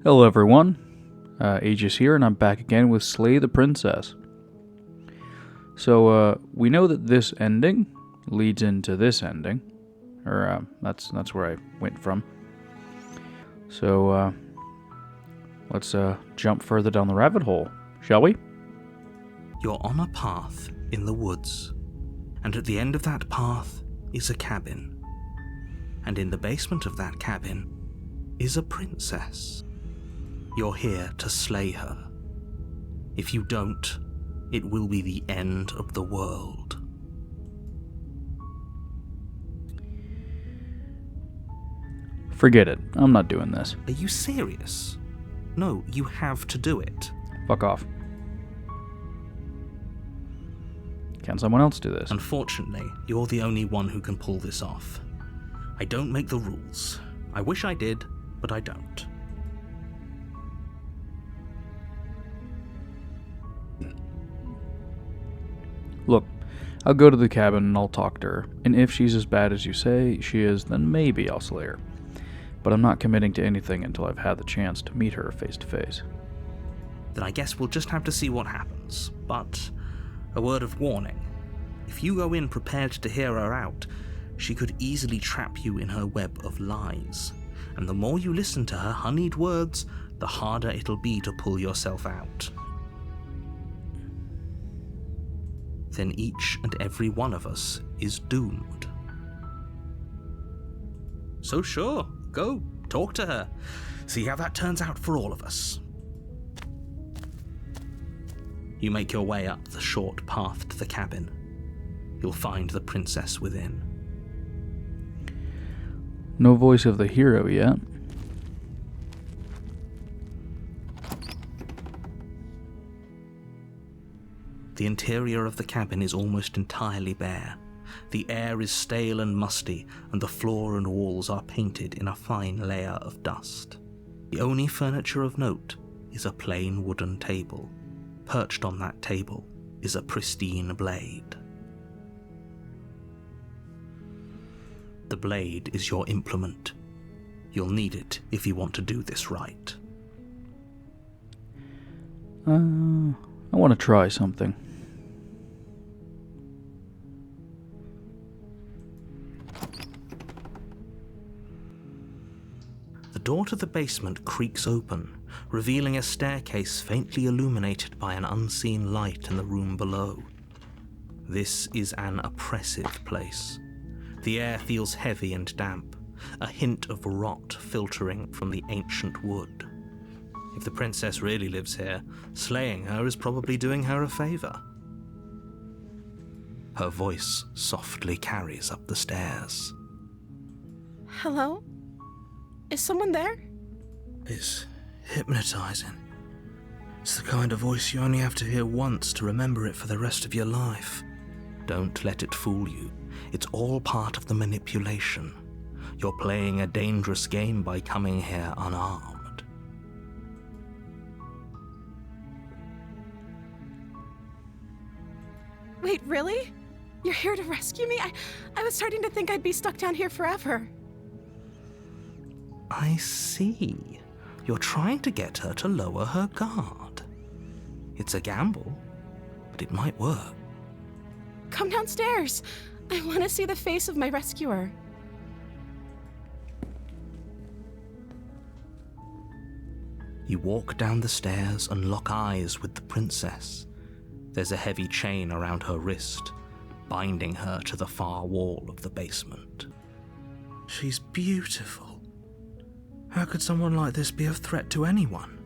Hello everyone, Aegis here, and I'm back again with Slay the Princess. So, we know that this ending leads into this ending, or that's where I went from. So, let's jump further down the rabbit hole, shall we? You're on a path in the woods, and at the end of that path is a cabin. And in the basement of that cabin is a princess. You're here to slay her. If you don't, it will be the end of the world. Forget it. I'm not doing this. Are you serious? No, you have to do it. Fuck off. Can someone else do this? Unfortunately, you're the only one who can pull this off. I don't make the rules. I wish I did, but I don't. Look, I'll go to the cabin and I'll talk to her, and if she's as bad as you say she is, then maybe I'll slay her. But I'm not committing to anything until I've had the chance to meet her face to face. Then I guess we'll just have to see what happens. But a word of warning. If you go in prepared to hear her out, she could easily trap you in her web of lies. And the more you listen to her honeyed words, the harder it'll be to pull yourself out. Then each and every one of us is doomed. So sure, go, talk to her. See how that turns out for all of us. You make your way up the short path to the cabin. You'll find the princess within. No voice of the hero yet. The interior of the cabin is almost entirely bare. The air is stale and musty, and the floor and walls are painted in a fine layer of dust. The only furniture of note is a plain wooden table. Perched on that table is a pristine blade. The blade is your implement. You'll need it if you want to do this right. I want to try something. The door to the basement creaks open, revealing a staircase faintly illuminated by an unseen light in the room below. This is an oppressive place. The air feels heavy and damp, a hint of rot filtering from the ancient wood. If the princess really lives here, slaying her is probably doing her a favor. Her voice softly carries up the stairs. Hello? Is someone there? It's hypnotizing. It's the kind of voice you only have to hear once to remember it for the rest of your life. Don't let it fool you. It's all part of the manipulation. You're playing a dangerous game by coming here unarmed. Wait, really? You're here to rescue me? I was starting to think I'd be stuck down here forever. I see. You're trying to get her to lower her guard. It's a gamble, but it might work. Come downstairs. I want to see the face of my rescuer. You walk down the stairs and lock eyes with the princess. There's a heavy chain around her wrist, binding her to the far wall of the basement. She's beautiful. How could someone like this be a threat to anyone?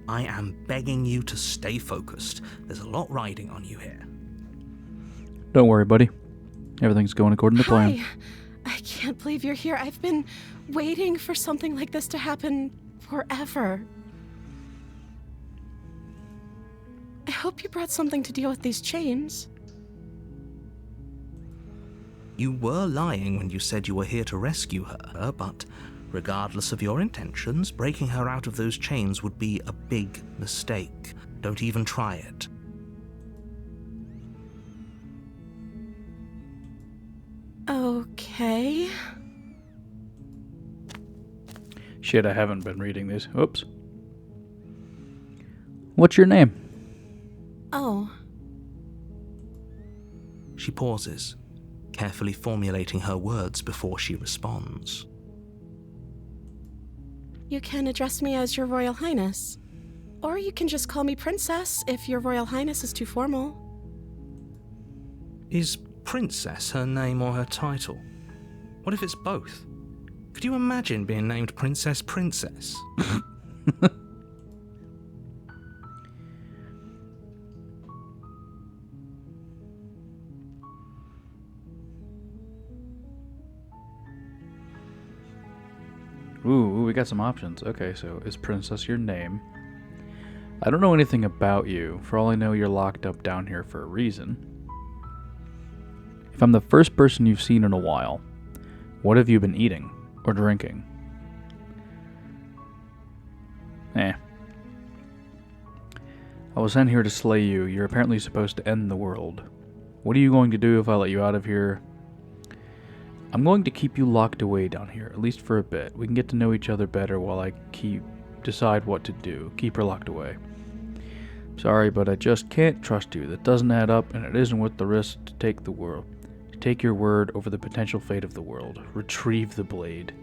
I am begging you to stay focused. There's a lot riding on you here. Don't worry, buddy. Everything's going according to plan. Hi. I can't believe you're here. I've been waiting for something like this to happen forever. I hope you brought something to deal with these chains. You were lying when you said you were here to rescue her, but regardless of your intentions, breaking her out of those chains would be a big mistake. Don't even try it. Okay. Shit, I haven't been reading these. Oops. What's your name? Oh, She pauses, carefully formulating her words before she responds. you can address me as Your Royal Highness. Or you can just call me Princess if Your Royal Highness is too formal. Is Princess her name or her title? What if it's both? Could you imagine being named Princess Princess? Ooh, we got some options. Okay, so is Princess your name? I don't know anything about you. For all I know, you're locked up down here for a reason. If I'm the first person you've seen in a while, what have you been eating or drinking? I was sent here to slay you. You're apparently supposed to end the world. What are you going to do if I let you out of here? I'm going to keep you locked away down here, at least for a bit. We can get to know each other better while I decide what to do. Keep her locked away. Sorry, but I just can't trust you. That doesn't add up, and it isn't worth the risk to take the world. To take your word over the potential fate of the world. Retrieve the blade.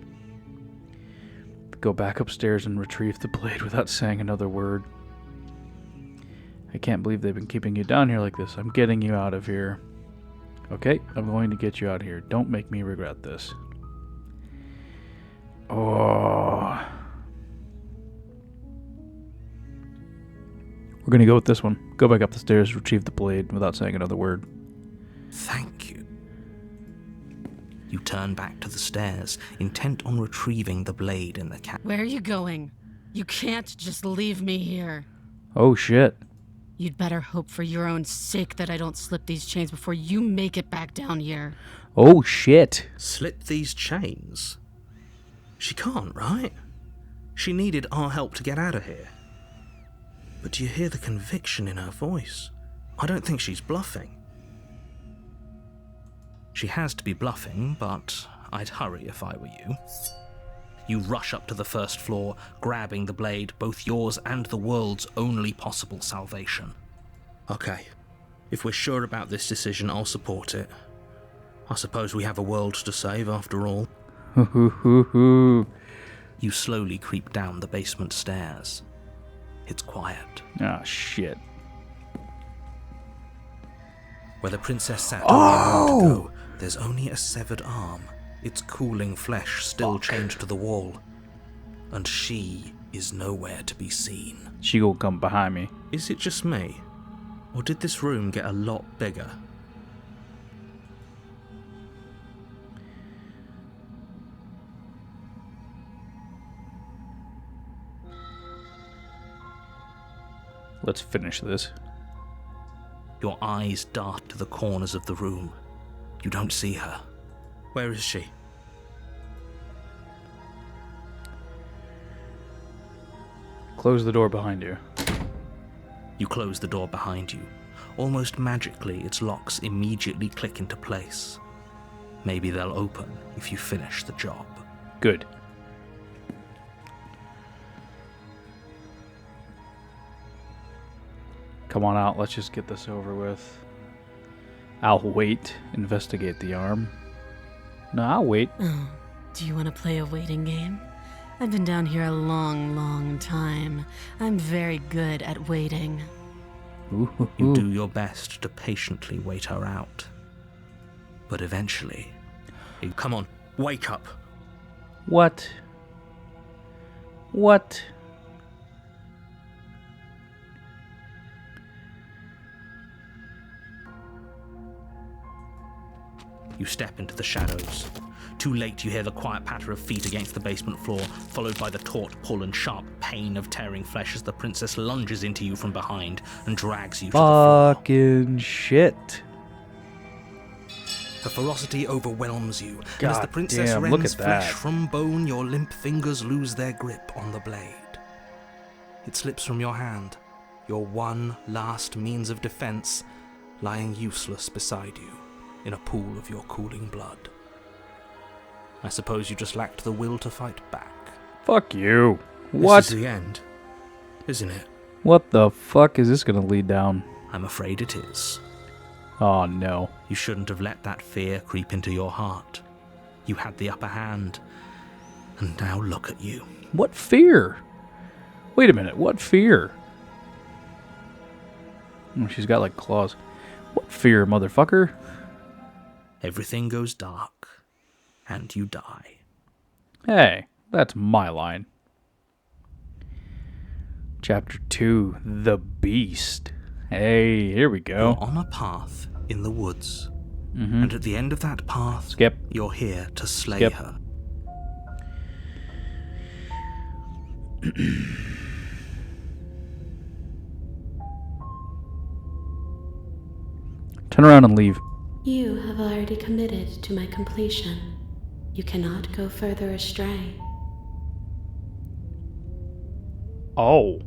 Go back upstairs and retrieve the blade without saying another word. I can't believe they've been keeping you down here like this. I'm getting you out of here. Okay, I'm going to get you out of here. Don't make me regret this. Oh. We're going to go with this one. Go back up the stairs, retrieve the blade without saying another word. Thank you. You turn back to the stairs, intent on retrieving the blade in the cat. Where are you going? You can't just leave me here. Oh, shit. You'd better hope for your own sake that I don't slip these chains before you make it back down here. Oh, shit. Slip these chains? She can't, right? She needed our help to get out of here. But do you hear the conviction in her voice? I don't think she's bluffing. She has to be bluffing, but I'd hurry if I were you. You rush up to the first floor, grabbing the blade, both yours and the world's only possible salvation. Okay, if we're sure about this decision, I'll support it. I suppose we have a world to save after all. You slowly creep down the basement stairs. It's quiet. Ah, shit. Where the princess sat only a moment ago, there's only a severed arm, its cooling flesh still chained to the wall. And she is nowhere to be seen. She gonna come behind me. Is it just me? Or did this room get a lot bigger? Let's finish this. Your eyes dart to the corners of the room. You don't see her. Where is she? Close the door behind you. You close the door behind you. Almost magically, its locks immediately click into place. Maybe they'll open if you finish the job. Good. Come on out, let's just get this over with. I'll wait. Investigate the arm. No, I'll wait. Oh, do you want to play a waiting game? I've been down here a long, long time. I'm very good at waiting. You do your best to patiently wait her out. But eventually... Come on, wake up! What? What? You step into the shadows. Too late, you hear the quiet patter of feet against the basement floor, followed by the taut pull and sharp pain of tearing flesh as the princess lunges into you from behind and drags you to the floor. Fucking shit. Her ferocity overwhelms you, and as God the princess damn, look rends at that. flesh from bone, your limp fingers lose their grip on the blade. It slips from your hand, your one last means of defense lying useless beside you in a pool of your cooling blood. I suppose you just lacked the will to fight back. Fuck you. What? This is the end, isn't it? What the fuck is this gonna lead down? I'm afraid it is. Oh no. You shouldn't have let that fear creep into your heart. You had the upper hand, and now look at you. What fear? Wait a minute, what fear? Oh, she's got like claws. What fear, motherfucker? Everything goes dark, and you die. Hey, that's my line. Chapter 2, The Beast. Hey, here we go. You're on a path in the woods, and at the end of that path, Skip. you're here to slay Skip. her. Turn around and leave. You have already committed to my completion. You cannot go further astray. Oh.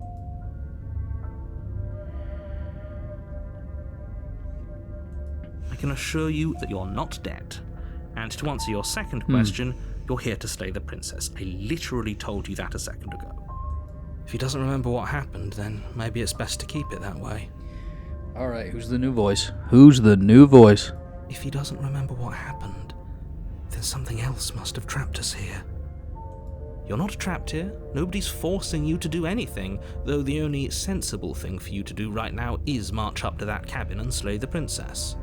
I can assure you that you're not dead. And to answer your second question, you're here to slay the princess. I literally told you that a second ago. If he doesn't remember what happened, then maybe it's best to keep it that way. Alright, who's the new voice? Who's the new voice? If he doesn't remember what happened, then something else must have trapped us here. You're not trapped here. Nobody's forcing you to do anything, though the only sensible thing for you to do right now is march up to that cabin and slay the princess.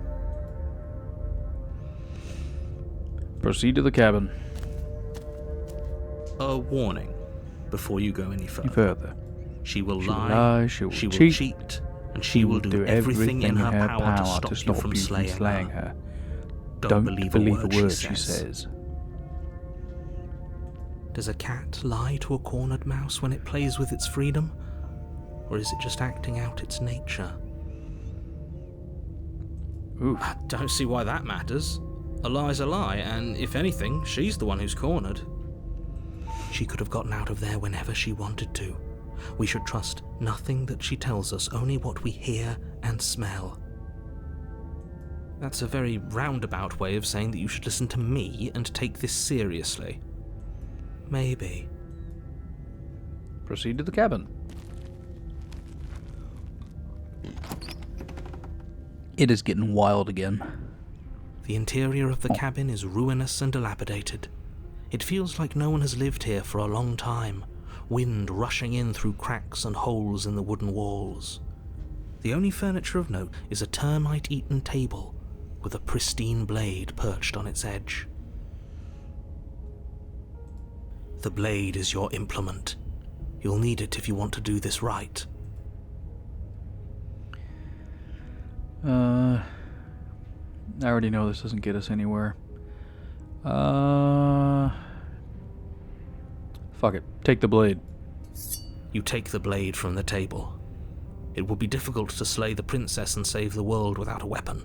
Proceed to the cabin. A warning before you go any further. Further. She will She will lie, lie, she will cheat, and she will do everything in her power to stop you from slaying her. her. Don't believe a word she says. Does a cat lie to a cornered mouse when it plays with its freedom? Or is it just acting out its nature? Ooh. I don't see why that matters. A lie's a lie, and if anything, she's the one who's cornered. She could have gotten out of there whenever she wanted to. We should trust nothing that she tells us, only what we hear and smell. That's a very roundabout way of saying that you should listen to me and take this seriously. Maybe. Proceed to the cabin. It is getting wild again. The interior of the cabin is ruinous and dilapidated. It feels like no one has lived here for a long time, wind rushing in through cracks and holes in the wooden walls. The only furniture of note is a termite-eaten table with a pristine blade perched on its edge. The blade is your implement. You'll need it if you want to do this right. I already know this doesn't get us anywhere. Fuck it. Take the blade. You take the blade from the table. It would be difficult to slay the princess and save the world without a weapon.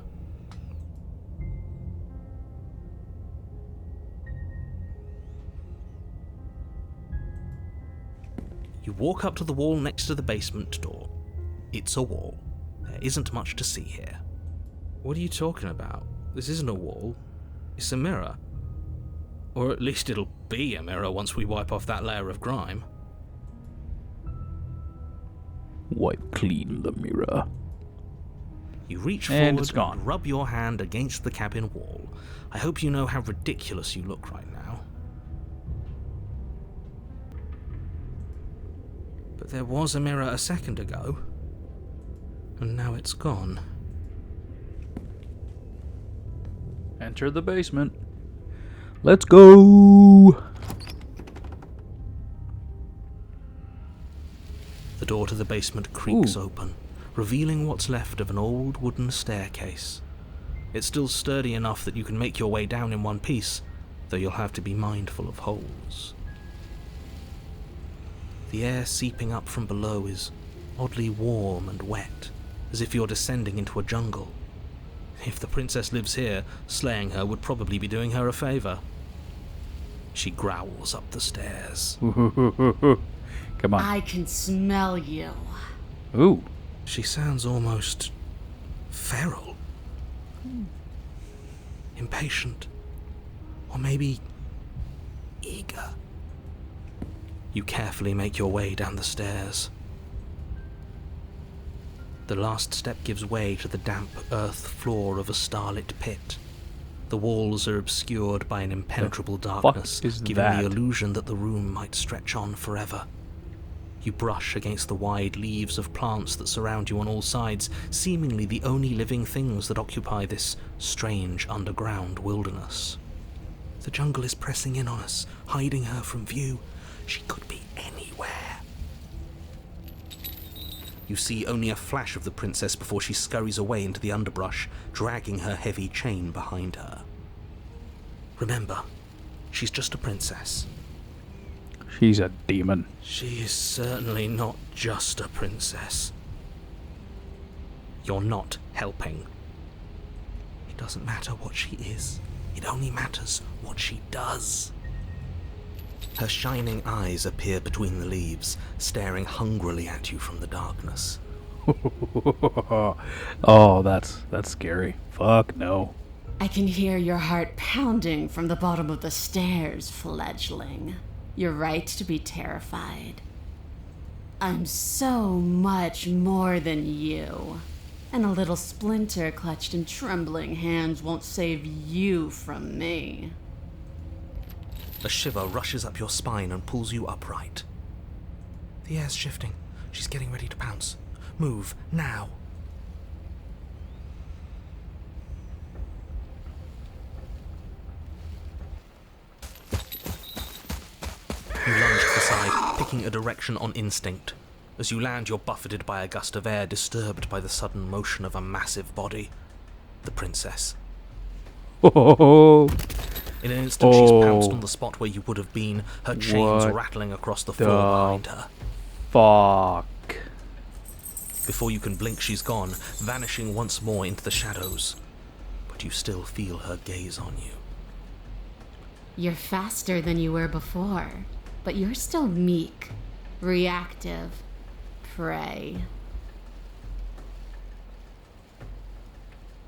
You walk up to the wall next to the basement door. It's a wall. There isn't much to see here. What are you talking about? This isn't a wall. It's a mirror. Or at least it'll be a mirror once we wipe off that layer of grime. Wipe clean the mirror. You reach And forward it's gone. and rub your hand against the cabin wall. I hope you know how ridiculous you look right now. But there was a mirror a second ago, and now it's gone. Enter the basement. Let's go! The door to the basement creaks Ooh. open, revealing what's left of an old wooden staircase. It's still sturdy enough that you can make your way down in one piece, though you'll have to be mindful of holes. The air seeping up from below is oddly warm and wet, as if you're descending into a jungle. If the princess lives here, slaying her would probably be doing her a favor. She growls up the stairs. Come on. I can smell you. Ooh. She sounds almost feral. Impatient. Or maybe eager. You carefully make your way down the stairs. The last step gives way to the damp earth floor of a starlit pit. The walls are obscured by an impenetrable darkness, giving the illusion that the room might stretch on forever. You brush against the wide leaves of plants that surround you on all sides, seemingly the only living things that occupy this strange underground wilderness. The jungle is pressing in on us, hiding her from view. She could be anywhere. You see only a flash of the princess before she scurries away into the underbrush, dragging her heavy chain behind her. Remember, she's just a princess. She's a demon. She is certainly not just a princess. You're not helping. It doesn't matter what she is. It only matters what she does. Her shining eyes appear between the leaves, staring hungrily at you from the darkness. Oh, that's scary. Fuck no. I can hear your heart pounding from the bottom of the stairs, fledgling. You're right to be terrified. I'm so much more than you. And a little splinter clutched in trembling hands won't save you from me. A shiver rushes up your spine and pulls you upright. The air's shifting. She's getting ready to pounce. Move, now. You lunge to the side, picking a direction on instinct. As you land, you're buffeted by a gust of air, disturbed by the sudden motion of a massive body. The princess. Oh. In an instant, she's pounced on the spot where you would have been, her chains rattling across the floor behind her. Fuck. Before you can blink, she's gone, vanishing once more into the shadows. But you still feel her gaze on you. You're faster than you were before, but you're still meek, reactive, prey.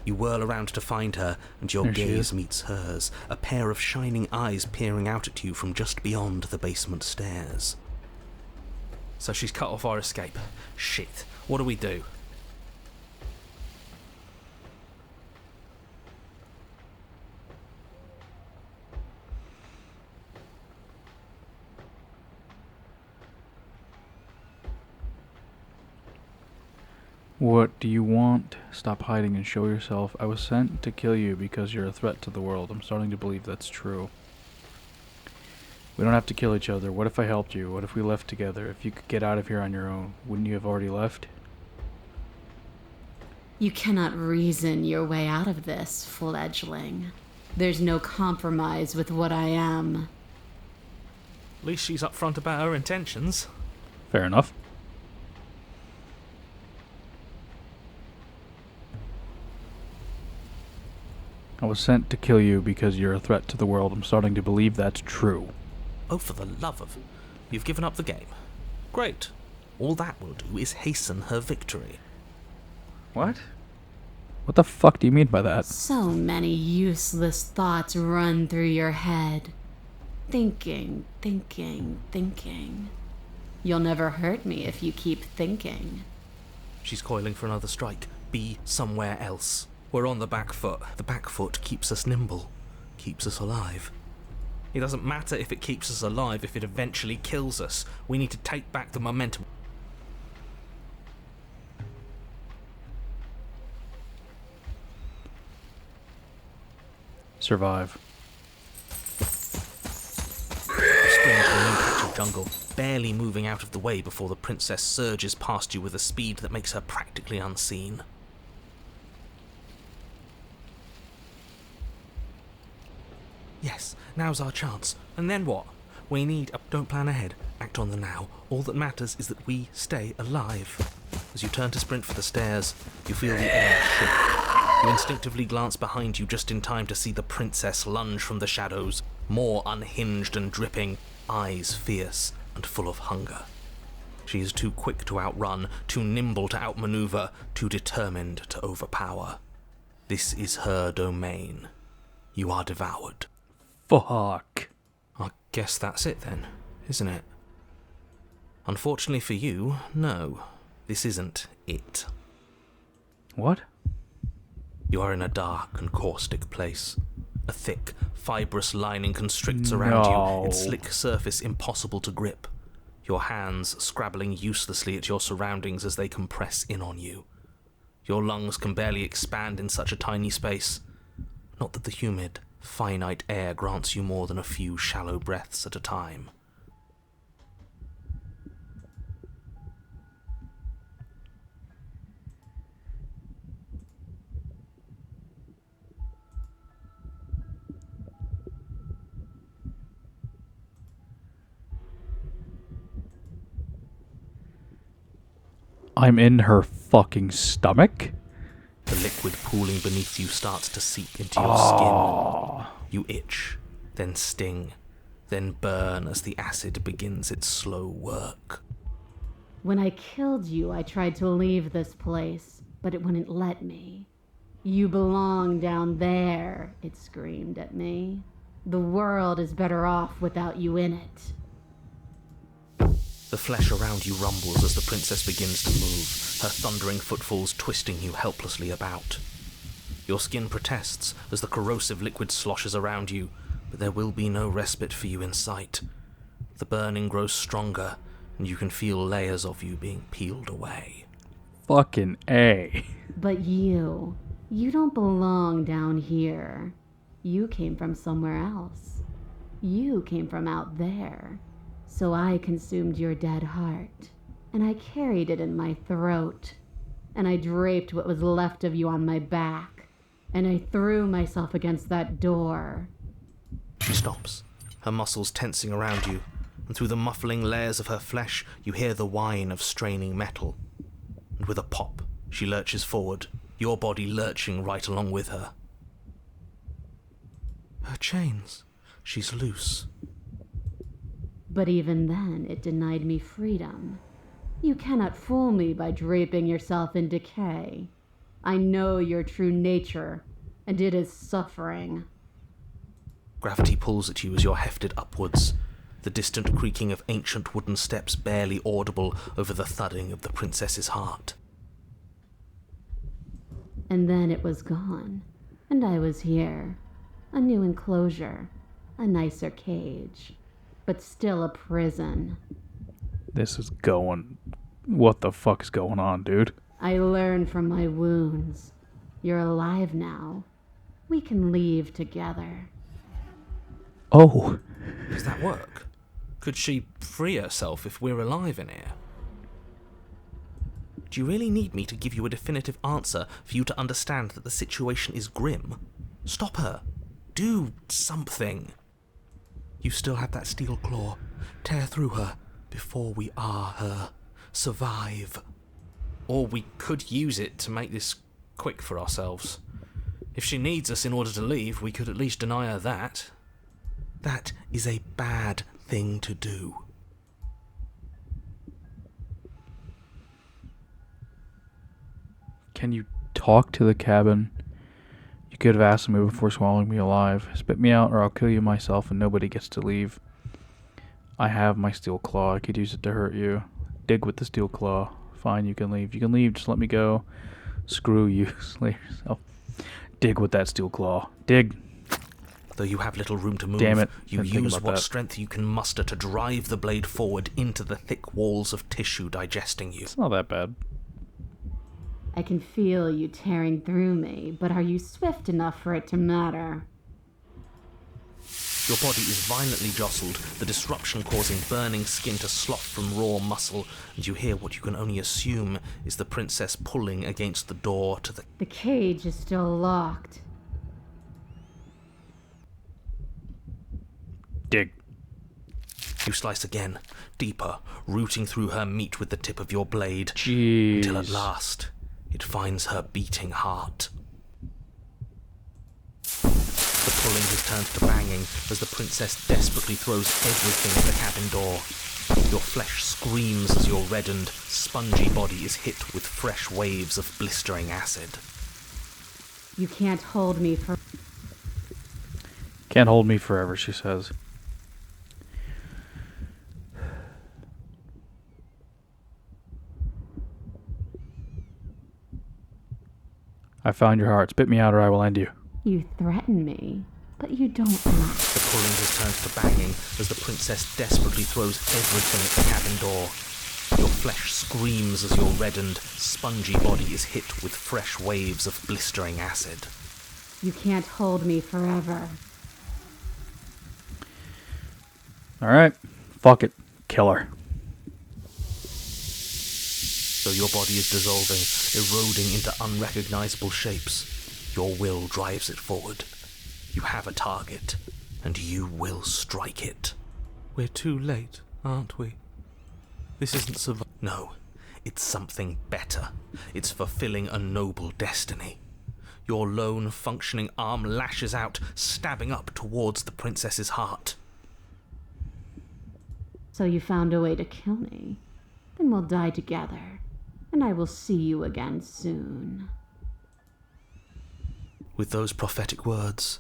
You whirl around to find her, and your gaze meets hers, a pair of shining eyes peering out at you from just beyond the basement stairs. So she's cut off our escape. Shit, what do we do? What do you want? Stop hiding and show yourself. I was sent to kill you because you're a threat to the world. I'm starting to believe that's true. We don't have to kill each other. What if I helped you? What if we left together? If you could get out of here on your own, wouldn't you have already left? You cannot reason your way out of this, fledgling. There's no compromise with what I am. At least she's upfront about her intentions. Fair enough. I was sent to kill you because you're a threat to the world. I'm starting to believe that's true. Oh, for the love of... You've given up the game. Great. All that will do is hasten her victory. What? What the fuck do you mean by that? So many useless thoughts run through your head. Thinking. You'll never hurt me if you keep thinking. She's coiling for another strike. Be somewhere else. We're on the back foot. The back foot keeps us nimble, keeps us alive. It doesn't matter if it keeps us alive if it eventually kills us. We need to take back the momentum. Survive. You sprint to a new patch of jungle, barely moving out of the way before the princess surges past you with a speed that makes her practically unseen. Yes, now's our chance. And then what? We need a... Don't plan ahead. Act on the now. All that matters is that we stay alive. As you turn to sprint for the stairs, you feel the air shift. You instinctively glance behind you just in time to see the princess lunge from the shadows, more unhinged and dripping, eyes fierce and full of hunger. She is too quick to outrun, too nimble to outmaneuver, too determined to overpower. This is her domain. You are devoured. Fuck. I guess that's it then, isn't it? Unfortunately for you, no. This isn't it. What? You are in a dark and caustic place. A thick, fibrous lining constricts around you, its slick surface impossible to grip. Your hands scrabbling uselessly at your surroundings as they compress in on you. Your lungs can barely expand in such a tiny space. Not that the humid, finite air grants you more than a few shallow breaths at a time. I'm in her fucking stomach? The liquid pooling beneath you starts to seep into your skin. You itch, then sting, then burn as the acid begins its slow work. When I killed you, I tried to leave this place, but it wouldn't let me. You belong down there, it screamed at me. The world is better off without you in it. The flesh around you rumbles as the princess begins to move, her thundering footfalls twisting you helplessly about. Your skin protests as the corrosive liquid sloshes around you, but there will be no respite for you in sight. The burning grows stronger, and you can feel layers of you being peeled away. Fucking A. But you don't belong down here. You came from somewhere else. You came from out there. So I consumed your dead heart, and I carried it in my throat, and I draped what was left of you on my back, and I threw myself against that door. She stops, her muscles tensing around you, and through the muffling layers of her flesh you hear the whine of straining metal. And with a pop, she lurches forward, your body lurching right along with her. Her chains. She's loose. But even then, it denied me freedom. You cannot fool me by draping yourself in decay. I know your true nature, and it is suffering. Gravity pulls at you as you're hefted upwards, the distant creaking of ancient wooden steps barely audible over the thudding of the princess's heart. And then it was gone, and I was here. A new enclosure, a nicer cage. But still a prison. This is going... What the fuck is going on, dude? I learned from my wounds. You're alive now. We can leave together. Oh. Does that work? Could she free herself if we're alive in here? Do you really need me to give you a definitive answer for you to understand that the situation is grim? Stop her. Do something. You still have that steel claw. Tear through her before we are her. Survive. Or we could use it to make this quick for ourselves. If she needs us in order to leave, we could at least deny her that. That is a bad thing to do. Can you talk to the cabin? You could have asked me before swallowing me alive. Spit me out or I'll kill you myself and nobody gets to leave. I have my steel claw. I could use it to hurt you. Dig with the steel claw. Fine, you can leave. You can leave. Just let me go. Screw you. Slay yourself. Dig with that steel claw. Dig. Though you have little room to move, Damn it. you Didn't think use about what that. strength you can muster to drive the blade forward into the thick walls of tissue digesting you. It's not that bad. I can feel you tearing through me, but are you swift enough for it to matter? Your body is violently jostled, the disruption causing burning skin to slop from raw muscle, and you hear what you can only assume is the princess pulling against the door to the... The cage is still locked. Dig. You slice again, deeper, rooting through her meat with the tip of your blade, Jeez. until at last it finds her beating heart. The pulling has turned to banging as the princess desperately throws everything at the cabin door. Your flesh screams as your reddened, spongy body is hit with fresh waves of blistering acid. You can't hold me for... Can't hold me forever, she says. I found your heart. Spit me out or I will end you. You threaten me, but you don't act. The pulling has turned to banging as the princess desperately throws everything at the cabin door. Your flesh screams as your reddened, spongy body is hit with fresh waves of blistering acid. You can't hold me forever. Alright. Fuck it. Kill her. Though your body is dissolving, eroding into unrecognizable shapes, your will drives it forward. You have a target, and you will strike it. We're too late, aren't we? This isn't survival. No, it's something better. It's fulfilling a noble destiny. Your lone, functioning arm lashes out, stabbing up towards the princess's heart. So you found a way to kill me. Then we'll die together, and I will see you again soon. With those prophetic words,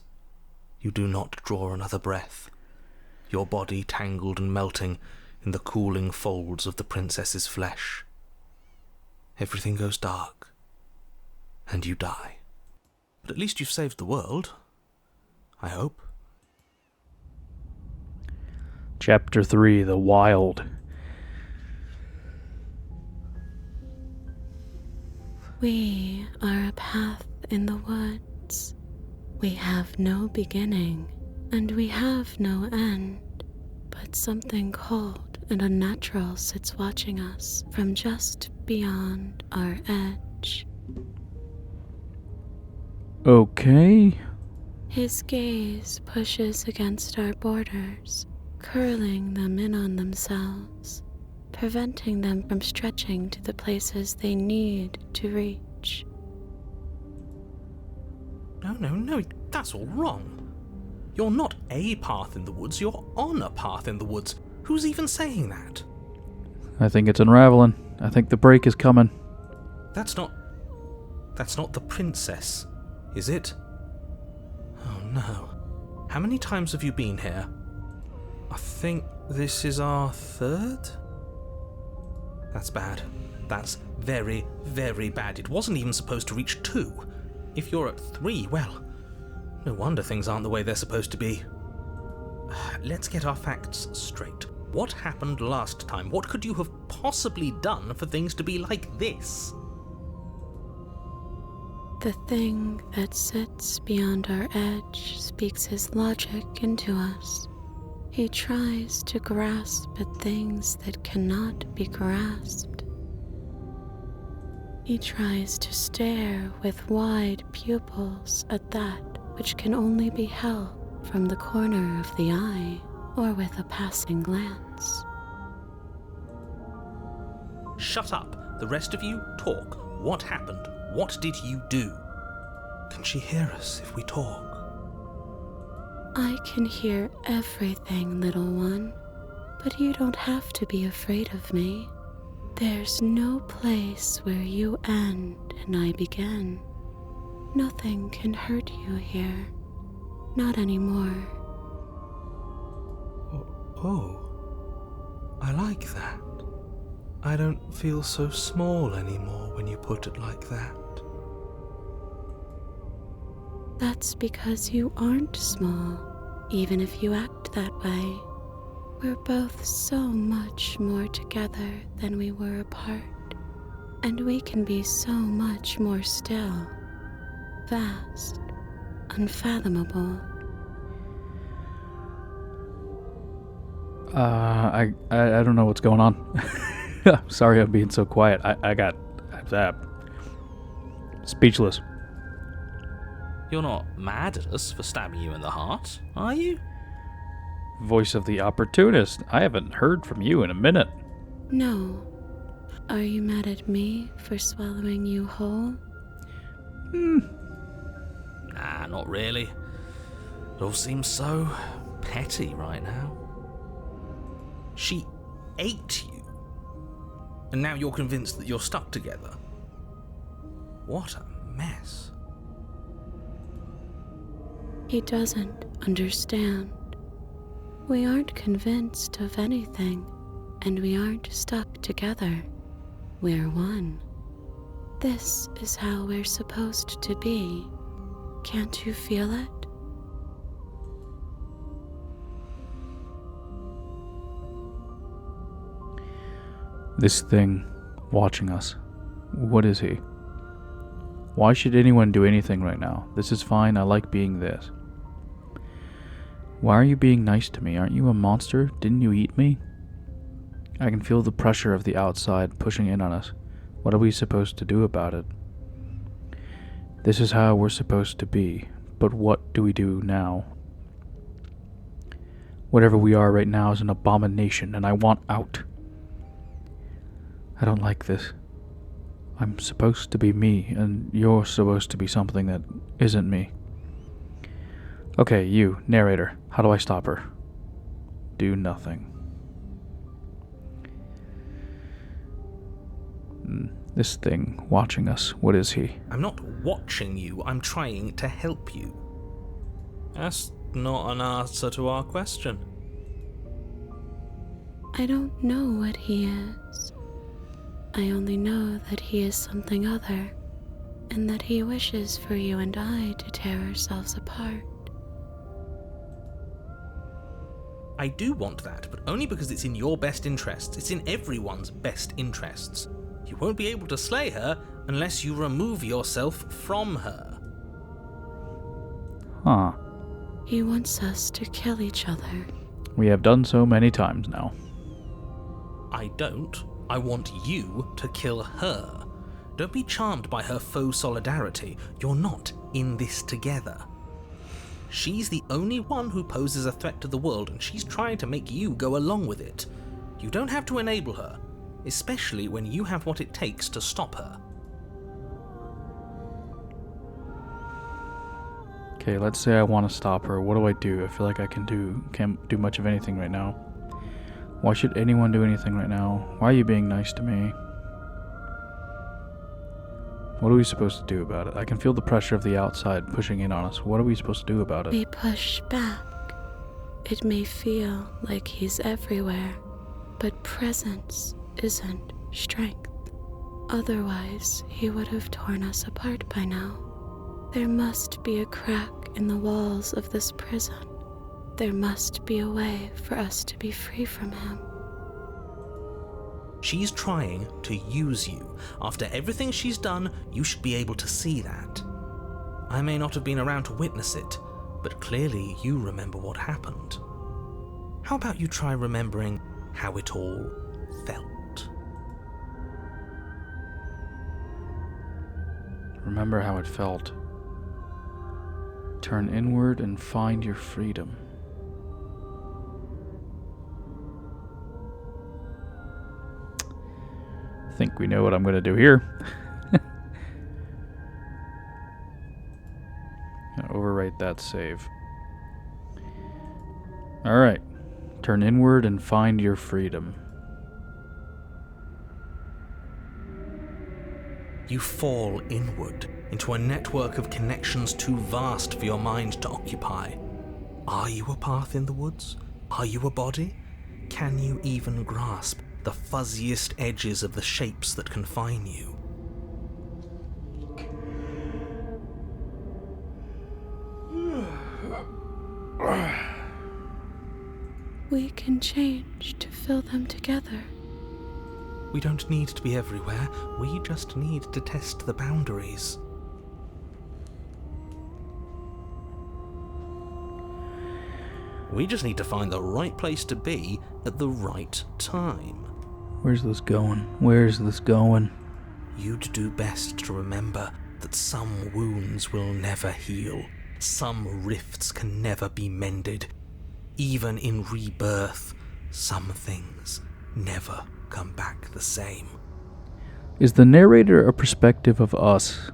you do not draw another breath, your body tangled and melting in the cooling folds of the princess's flesh. Everything goes dark, and you die. But at least you've saved the world, I hope. Chapter 3, The Wild. We are a path in the woods. We have no beginning, and we have no end. But something cold and unnatural sits watching us from just beyond our edge. Okay. His gaze pushes against our borders, curling them in on themselves, preventing them from stretching to the places they need to reach. No, that's all wrong. You're not a path in the woods, you're on a path in the woods. Who's even saying that? I think it's unraveling. I think the break is coming. That's not the princess, is it? Oh no. How many times have you been here? I think this is our third? That's bad. That's very, very bad. It wasn't even supposed to reach 2. If you're at 3, well, no wonder things aren't the way they're supposed to be. Let's get our facts straight. What happened last time? What could you have possibly done for things to be like this? The thing that sits beyond our edge speaks his logic into us. He tries to grasp at things that cannot be grasped. He tries to stare with wide pupils at that which can only be held from the corner of the eye or with a passing glance. Shut up. The rest of you, talk. What happened? What did you do? Can she hear us if we talk? I can hear everything, little one, but you don't have to be afraid of me. There's no place where you end and I begin. Nothing can hurt you here. Not anymore. Oh, I like that. I don't feel so small anymore when you put it like that. That's because you aren't small, even if you act that way. We're both so much more together than we were apart, and we can be so much more still, vast, unfathomable. I don't know what's going on. I'm sorry I'm being so quiet. I'm speechless. You're not mad at us for stabbing you in the heart, are you? Voice of the opportunist. I haven't heard from you in a minute. No. Are you mad at me for swallowing you whole? Nah, not really. It all seems so petty right now. She ate you, and now you're convinced that you're stuck together. What a mess. He doesn't understand. We aren't convinced of anything, and we aren't stuck together. We're one. This is how we're supposed to be. Can't you feel it? This thing watching us, what is he? Why should anyone do anything right now? This is fine, I like being this. Why are you being nice to me? Aren't you a monster? Didn't you eat me? I can feel the pressure of the outside pushing in on us. What are we supposed to do about it? This is how we're supposed to be, but what do we do now? Whatever we are right now is an abomination, and I want out. I don't like this. I'm supposed to be me, and you're supposed to be something that isn't me. Okay, you, narrator, how do I stop her? Do nothing. This thing watching us, what is he? I'm not watching you, I'm trying to help you. That's not an answer to our question. I don't know what he is. I only know that he is something other, and that he wishes for you and I to tear ourselves apart. I do want that, but only because it's in your best interests. It's in everyone's best interests. You won't be able to slay her unless you remove yourself from her. Huh. He wants us to kill each other. We have done so many times now. I don't. I want you to kill her. Don't be charmed by her faux solidarity. You're not in this together. She's the only one who poses a threat to the world, and she's trying to make you go along with it. You don't have to enable her, especially when you have what it takes to stop her. Okay, let's say I want to stop her. What do I do? I feel like I can't do much of anything right now. Why should anyone do anything right now? Why are you being nice to me? What are we supposed to do about it? I can feel the pressure of the outside pushing in on us. What are we supposed to do about it? We push back. It may feel like he's everywhere, but presence isn't strength. Otherwise, he would have torn us apart by now. There must be a crack in the walls of this prison. There must be a way for us to be free from him. She's trying to use you. After everything she's done, you should be able to see that. I may not have been around to witness it, but clearly you remember what happened. How about you try remembering how it all felt? Remember how it felt. Turn inward and find your freedom. Think we know what I'm going to do here. Gonna overwrite that save. Alright. Turn inward and find your freedom. You fall inward into a network of connections too vast for your mind to occupy. Are you a path in the woods? Are you a body? Can you even grasp the fuzziest edges of the shapes that confine you? We can change to fill them together. We don't need to be everywhere. We just need to test the boundaries. We just need to find the right place to be at the right time. Where's this going? Where's this going? You'd do best to remember that some wounds will never heal. Some rifts can never be mended. Even in rebirth, some things never come back the same. Is the narrator a perspective of us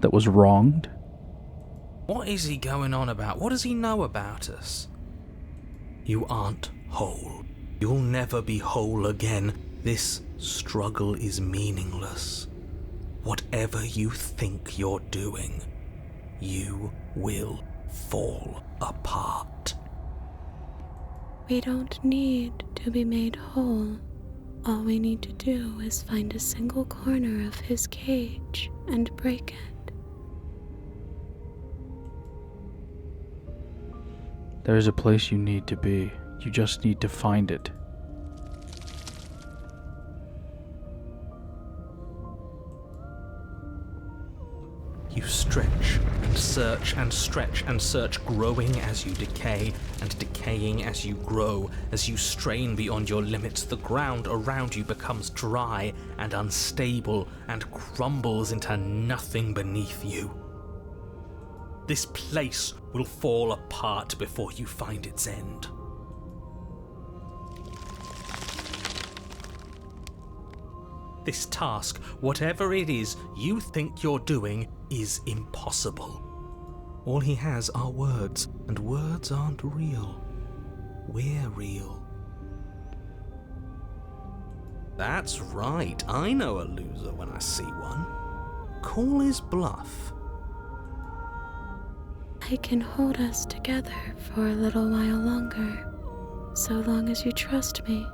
that was wronged? What is he going on about? What does he know about us? You aren't whole. You'll never be whole again. This struggle is meaningless. Whatever you think you're doing, you will fall apart. We don't need to be made whole. All we need to do is find a single corner of his cage and break it. There's a place you need to be. You just need to find it. You stretch and search and stretch and search, growing as you decay and decaying as you grow. As you strain beyond your limits, the ground around you becomes dry and unstable and crumbles into nothing beneath you. This place will fall apart before you find its end. This task, whatever it is you think you're doing, is impossible. All he has are words, and words aren't real. We're real. That's right, I know a loser when I see one. Call his bluff. I can hold us together for a little while longer, so long as you trust me.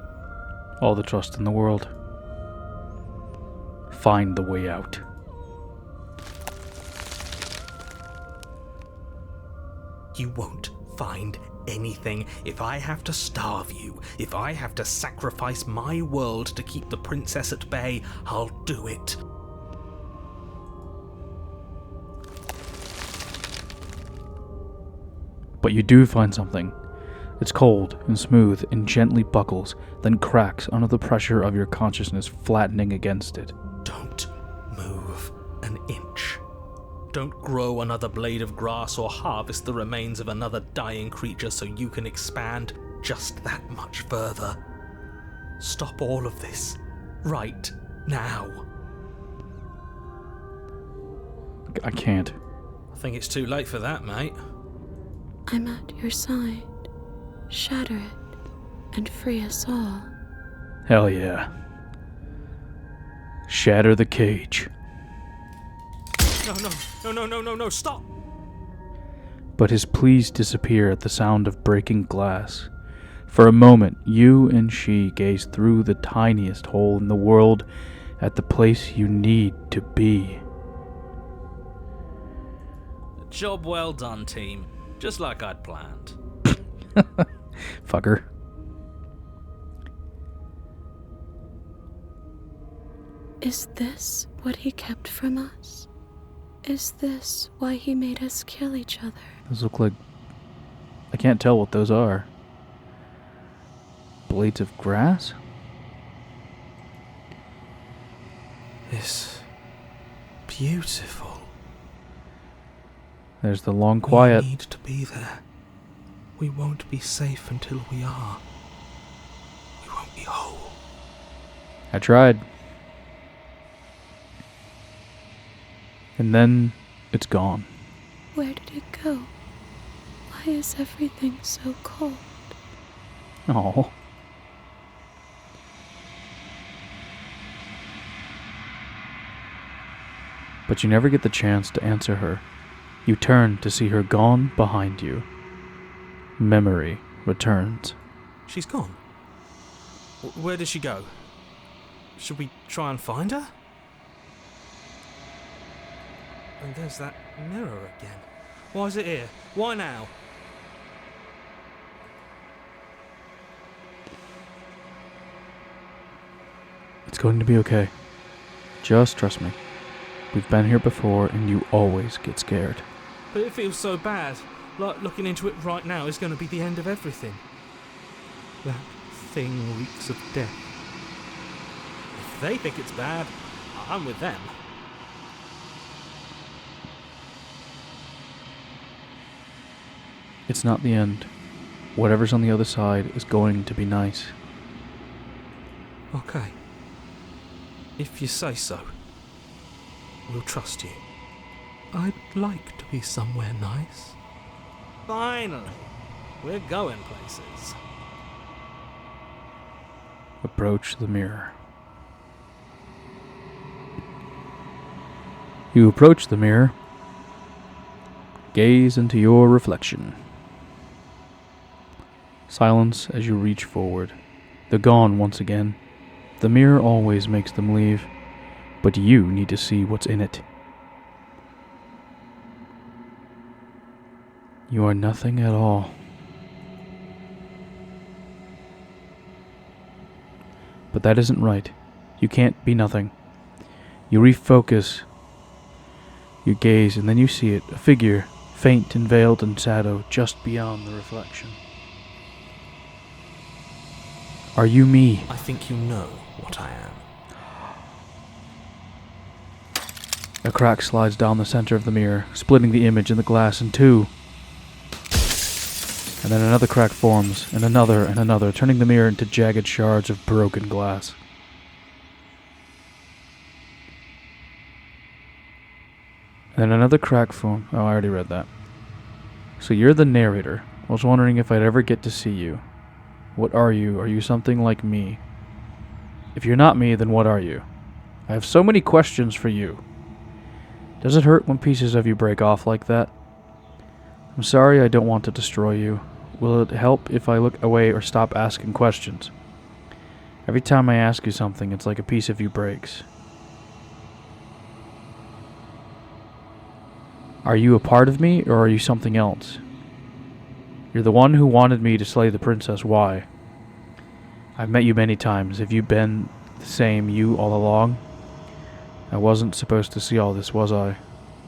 All the trust in the world. Find the way out. You won't find anything. If I have to starve you, if I have to sacrifice my world to keep the princess at bay, I'll do it. But you do find something. It's cold and smooth and gently buckles, then cracks under the pressure of your consciousness, flattening against it. Don't move an inch. Don't grow another blade of grass or harvest the remains of another dying creature so you can expand just that much further. Stop all of this right now. I can't. I think it's too late for that, mate. I'm at your side. Shatter it and free us all. Hell yeah. Shatter the cage. No, stop! But his pleas disappear at the sound of breaking glass. For a moment, you and she gaze through the tiniest hole in the world at the place you need to be. Job well done, team. Just like I'd planned. Fucker. Is this what he kept from us? Is this why he made us kill each other? Those look like... I can't tell what those are. Blades of grass? It's beautiful. There's the long quiet. We need to be there. We won't be safe until we are. We won't be whole. I tried. And then it's gone. Where did it go? Why is everything so cold? Oh. But you never get the chance to answer her. You turn to see her gone behind you. Memory returns. She's gone. Where did she go? Should we try and find her? And there's that mirror again. Why is it here? Why now? It's going to be okay. Just trust me. We've been here before and you always get scared. But it feels so bad. Like looking into it right now is going to be the end of everything. That thing reeks of death. If they think it's bad, I'm with them. It's not the end. Whatever's on the other side is going to be nice. Okay. If you say so, we'll trust you. I'd like to be somewhere nice. Finally, we're going places. Approach the mirror. You approach the mirror. Gaze into your reflection. Silence as you reach forward. They're gone once again. The mirror always makes them leave, but you need to see what's in it. You are nothing at all. But that isn't right. You can't be nothing. You refocus your gaze, and then you see it, a figure, faint and veiled in shadow, just beyond the reflection. Are you me? I think you know what I am. A crack slides down the center of the mirror, splitting the image and the glass in two. And then another crack forms, and another, turning the mirror into jagged shards of broken glass. And then another crack forms. Oh, I already read that. So you're the narrator. I was wondering if I'd ever get to see you. What are you? Are you something like me? If you're not me, then what are you? I have so many questions for you. Does it hurt when pieces of you break off like that? I'm sorry, I don't want to destroy you. Will it help if I look away or stop asking questions? Every time I ask you something, it's like a piece of you breaks. Are you a part of me, or are you something else? You're the one who wanted me to slay the princess. Why? I've met you many times. Have you been the same you all along? I wasn't supposed to see all this, was I?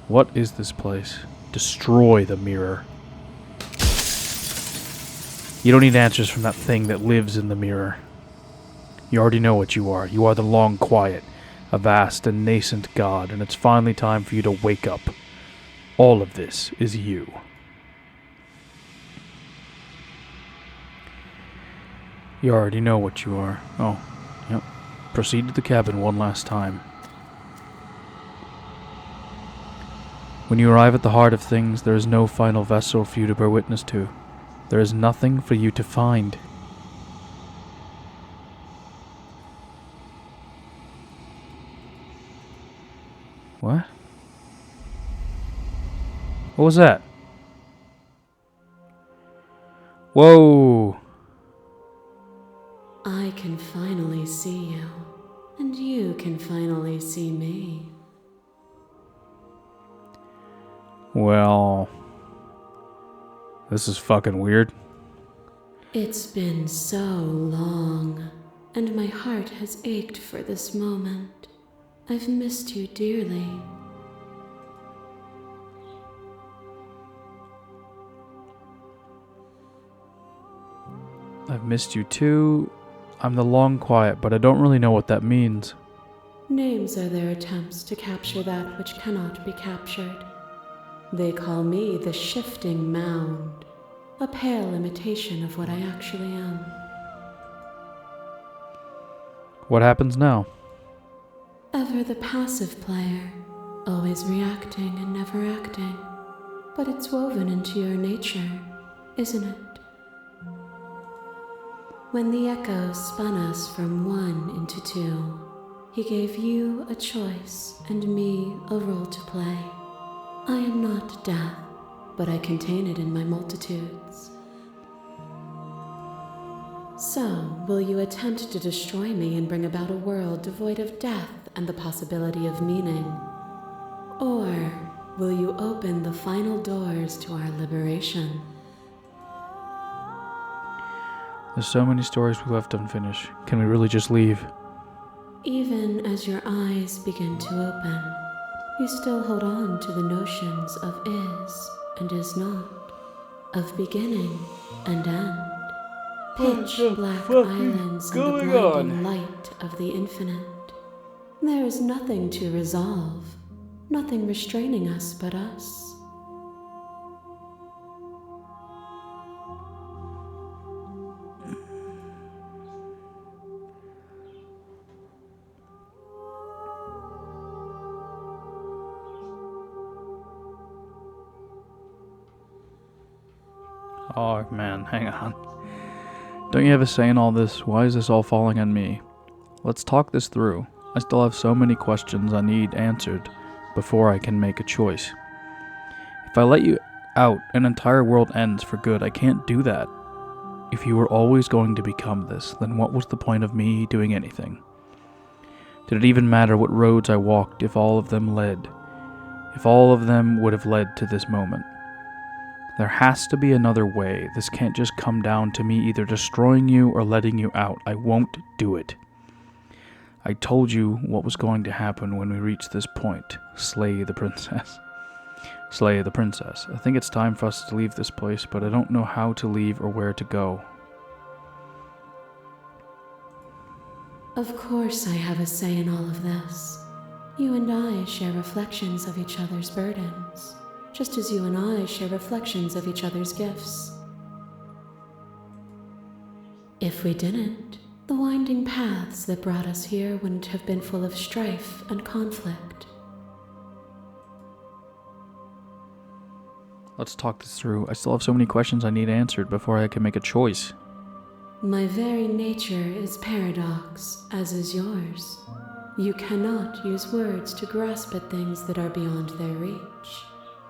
What is this place? Destroy the mirror. You don't need answers from that thing that lives in the mirror. You already know what you are. You are the long quiet, a vast and nascent god, and it's finally time for you to wake up. All of this is you. You already know what you are. Oh, yep. Proceed to the cabin one last time. When you arrive at the heart of things, there is no final vessel for you to bear witness to. There is nothing for you to find. What? What was that? Whoa! I can finally see you, and you can finally see me. Well, this is fucking weird. It's been so long, and my heart has ached for this moment. I've missed you dearly. I've missed you too. I'm the long quiet, but I don't really know what that means. Names are their attempts to capture that which cannot be captured. They call me the Shifting Mound, a pale imitation of what I actually am. What happens now? Ever the passive player, always reacting and never acting. But it's woven into your nature, isn't it? When the echo spun us from one into two, he gave you a choice and me a role to play. I am not death, but I contain it in my multitudes. So, will you attempt to destroy me and bring about a world devoid of death and the possibility of meaning? Or will you open the final doors to our liberation? There's so many stories we left unfinished. Can we really just leave? Even as your eyes begin to open, you still hold on to the notions of is and is not, of beginning and end. Pitch black islands in the blinding light of the infinite. There is nothing to resolve, nothing restraining us but us. Oh man, hang on. Don't you have a say in all this? Why is this all falling on me? Let's talk this through. I still have so many questions I need answered before I can make a choice. If I let you out, an entire world ends for good. I can't do that. If you were always going to become this, then what was the point of me doing anything? Did it even matter what roads I walked if all of them led? If all of them would have led to this moment? There has to be another way. This can't just come down to me either destroying you or letting you out. I won't do it. I told you what was going to happen when we reached this point. Slay the princess. Slay the princess. I think it's time for us to leave this place, but I don't know how to leave or where to go. Of course I have a say in all of this. You and I share reflections of each other's burdens, just as you and I share reflections of each other's gifts. If we didn't, the winding paths that brought us here wouldn't have been full of strife and conflict. Let's talk this through. I still have so many questions I need answered before I can make a choice. My very nature is paradox, as is yours. You cannot use words to grasp at things that are beyond their reach,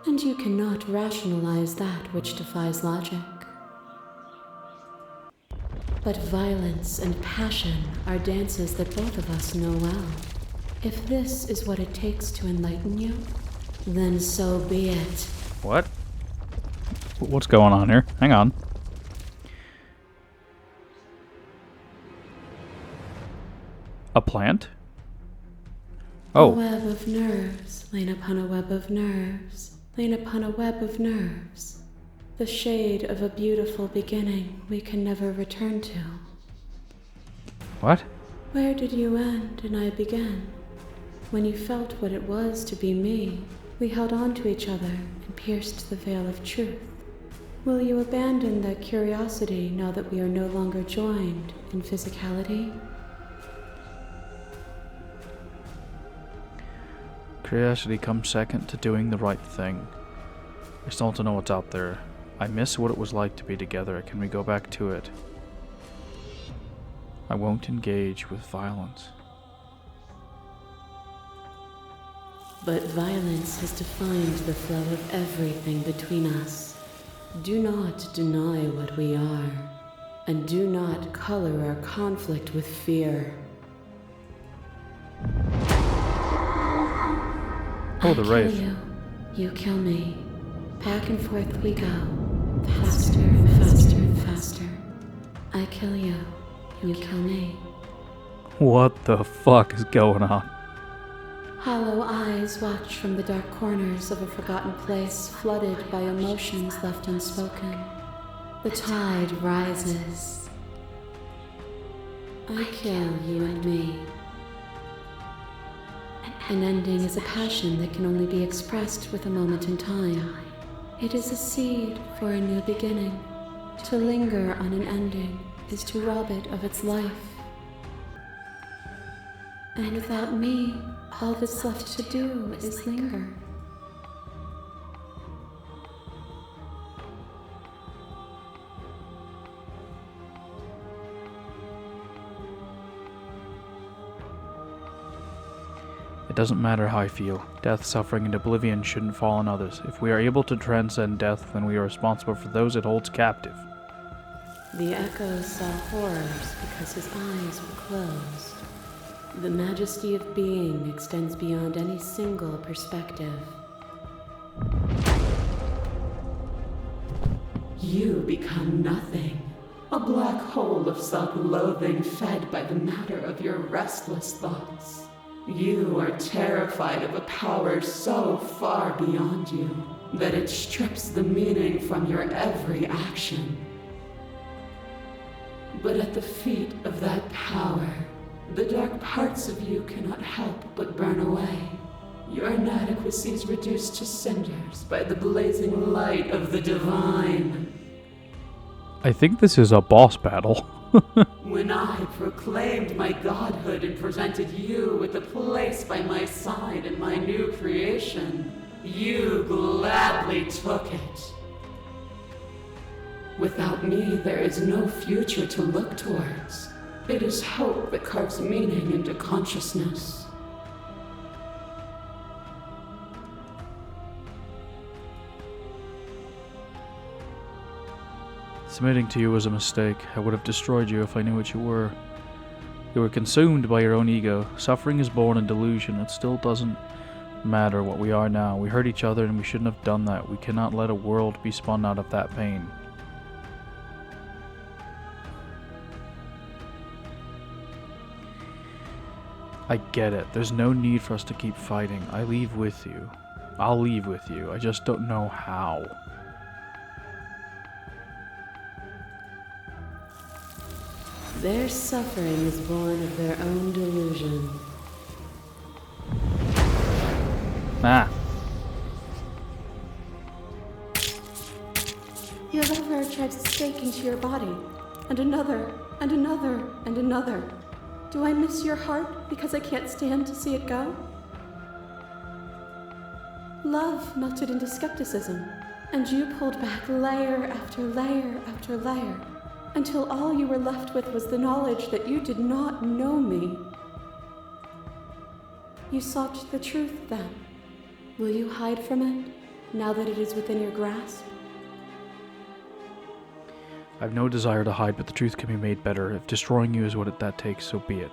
and you cannot rationalize that which defies logic. But violence and passion are dances that both of us know well. If this is what it takes to enlighten you, then so be it. What? What's going on here? Hang on. A plant? A web of nerves, lain upon a web of nerves, lain upon a web of nerves. The shade of a beautiful beginning we can never return to. What? Where did you end and I begin? When you felt what it was to be me, we held on to each other and pierced the veil of truth. Will you abandon that curiosity now that we are no longer joined in physicality? Curiosity comes second to doing the right thing. I still want to know what's out there. I miss what it was like to be together. Can we go back to it? I won't engage with violence. But violence has defined the flow of everything between us. Do not deny what we are, and do not color our conflict with fear. Oh, the Wraith. You kill me. Back and forth we go. Faster and faster and faster. I kill you. You kill me. What the fuck is going on? Hollow eyes watch from the dark corners of a forgotten place flooded by emotions left unspoken. The tide rises. I kill you and me. An ending is a passion that can only be expressed with a moment in time. It is a seed for a new beginning. To linger on an ending is to rob it of its life. And without me, all that's left to do is linger. It doesn't matter how I feel. Death, suffering, and oblivion shouldn't fall on others. If we are able to transcend death, then we are responsible for those it holds captive. The echo saw horrors because his eyes were closed. The majesty of being extends beyond any single perspective. You become nothing. A black hole of self-loathing fed by the matter of your restless thoughts. You are terrified of a power so far beyond you that it strips the meaning from your every action. But at the feet of that power, the dark parts of you cannot help but burn away. Your inadequacies reduced to cinders by the blazing light of the divine. I think this is a boss battle. When I proclaimed my godhood and presented you with a place by my side in my new creation, you gladly took it. Without me, there is no future to look towards. It is hope that carves meaning into consciousness. Submitting to you was a mistake. I would have destroyed you if I knew what you were. You were consumed by your own ego. Suffering is born in delusion. It still doesn't matter what we are now. We hurt each other and we shouldn't have done that. We cannot let a world be spun out of that pain. I get it. There's no need for us to keep fighting. I leave with you. I'll leave with you. I just don't know how. Their suffering is born of their own delusion. Ah. Your lover drives a stake into your body, and another, and another, and another. Do I miss your heart because I can't stand to see it go? Love melted into skepticism, and you pulled back layer after layer after layer, until all you were left with was the knowledge that you did not know me. You sought the truth then. Will you hide from it, now that it is within your grasp? I have no desire to hide, but the truth can be made better. If destroying you is what that takes, so be it.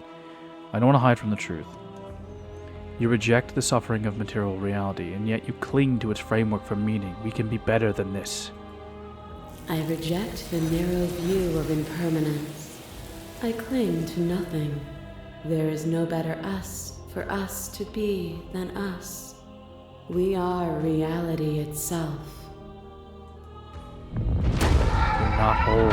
I don't want to hide from the truth. You reject the suffering of material reality, and yet you cling to its framework for meaning. We can be better than this. I reject the narrow view of impermanence. I cling to nothing. There is no better us for us to be than us. We are reality itself. You're not whole.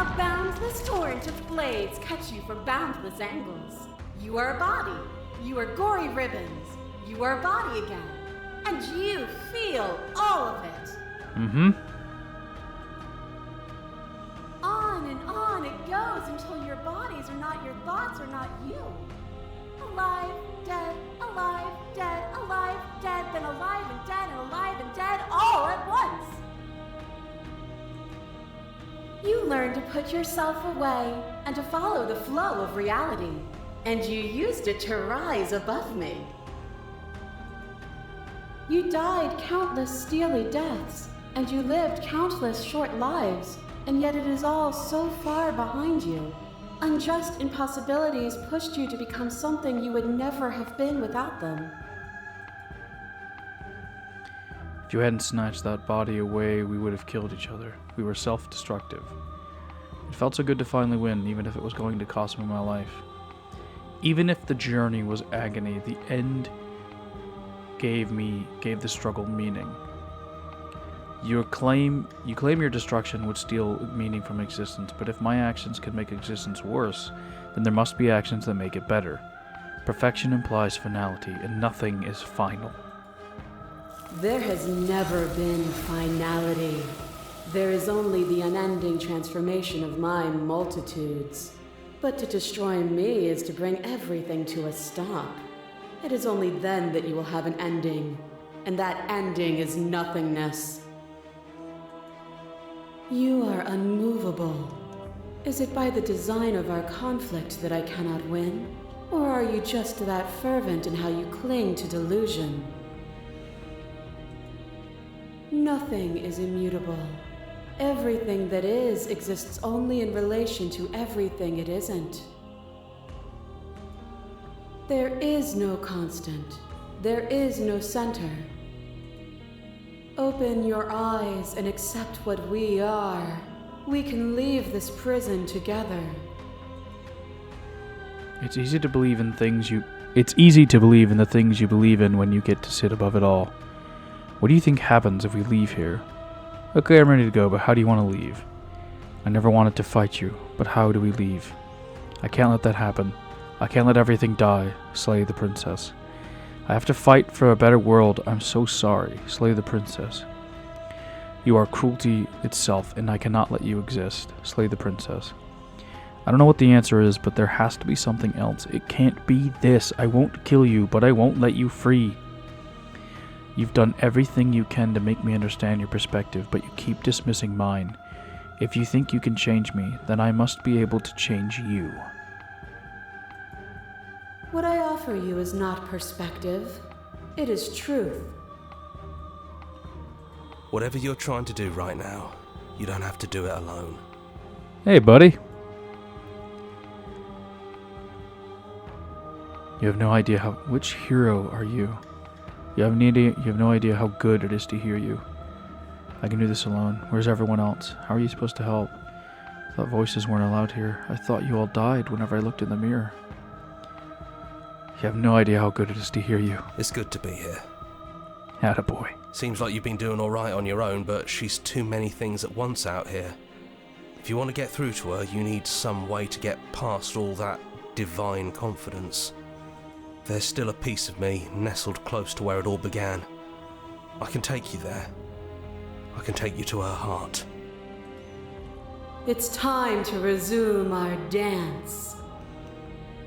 A boundless torrent of blades cut you from boundless angles. You are a body. You are gory ribbons. You are a body again. And you feel all of it. Mm-hmm. On and on it goes until your bodies are not your thoughts or not you. Alive, dead, then alive and dead, all at once. You learn to put yourself away and to follow the flow of reality, and you used it to rise above me. You died countless steely deaths, and you lived countless short lives, and yet it is all so far behind you. Unjust impossibilities pushed you to become something you would never have been without them. If you hadn't snatched that body away, we would have killed each other. We were self-destructive. It felt so good to finally win, even if it was going to cost me my life. Even if the journey was agony, the end gave the struggle meaning. You claim your destruction would steal meaning from existence, but if my actions could make existence worse, then there must be actions that make it better. Perfection implies finality, and nothing is final. There has never been finality. There is only the unending transformation of my multitudes. But to destroy me is to bring everything to a stop. It is only then that you will have an ending, and that ending is nothingness. You are unmovable. Is it by the design of our conflict that I cannot win? Or are you just that fervent in how you cling to delusion? Nothing is immutable. Everything that is exists only in relation to everything it isn't. There is no constant. There is no center. Open your eyes and accept what we are. We can leave this prison together. It's easy to believe in the things you believe in when you get to sit above it all. What do you think happens if we leave here? Okay, I'm ready to go, but how do you want to leave? I never wanted to fight you, but how do we leave? I can't let that happen. I can't let everything die. Slay the princess. I have to fight for a better world. I'm so sorry. Slay the princess. You are cruelty itself, and I cannot let you exist. Slay the princess. I don't know what the answer is, but there has to be something else. It can't be this. I won't kill you, but I won't let you free. You've done everything you can to make me understand your perspective, but you keep dismissing mine. If you think you can change me, then I must be able to change you. What I offer you is not perspective. It is truth. Whatever you're trying to do right now, you don't have to do it alone. Hey, buddy. You have no idea how... Which hero are you? You have no idea how good it is to hear you. I can do this alone. Where's everyone else? How are you supposed to help? I thought voices weren't allowed here. I thought you all died whenever I looked in the mirror. You have no idea how good it is to hear you. It's good to be here. Attaboy. Seems like you've been doing alright on your own, but she's too many things at once out here. If you want to get through to her, you need some way to get past all that divine confidence. There's still a piece of me nestled close to where it all began. I can take you there. I can take you to her heart. It's time to resume our dance.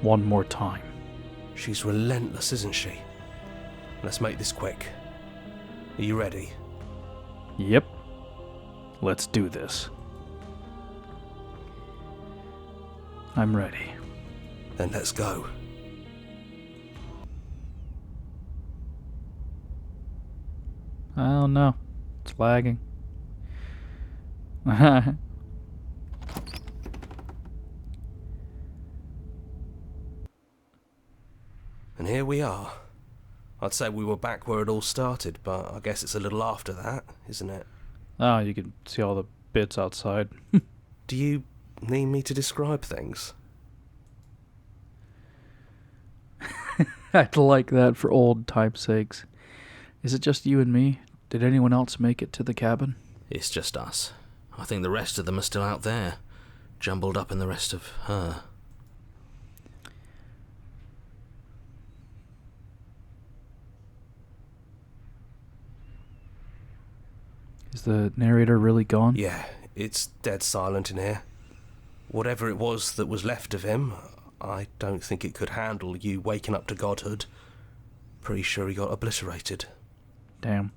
One more time. She's relentless, isn't she? Let's make this quick. Are you ready? Yep. Let's do this. I'm ready. Then let's go. I don't know. It's lagging. And here we are. I'd say we were back where it all started, but I guess it's a little after that, isn't it? Oh, you can see all the bits outside. Do you need me to describe things? I'd like that for old time's sakes. Is it just you and me? Did anyone else make it to the cabin? It's just us. I think the rest of them are still out there, jumbled up in the rest of her. Is the narrator really gone? Yeah, it's dead silent in here. Whatever it was that was left of him, I don't think it could handle you waking up to godhood. Pretty sure he got obliterated. Damn.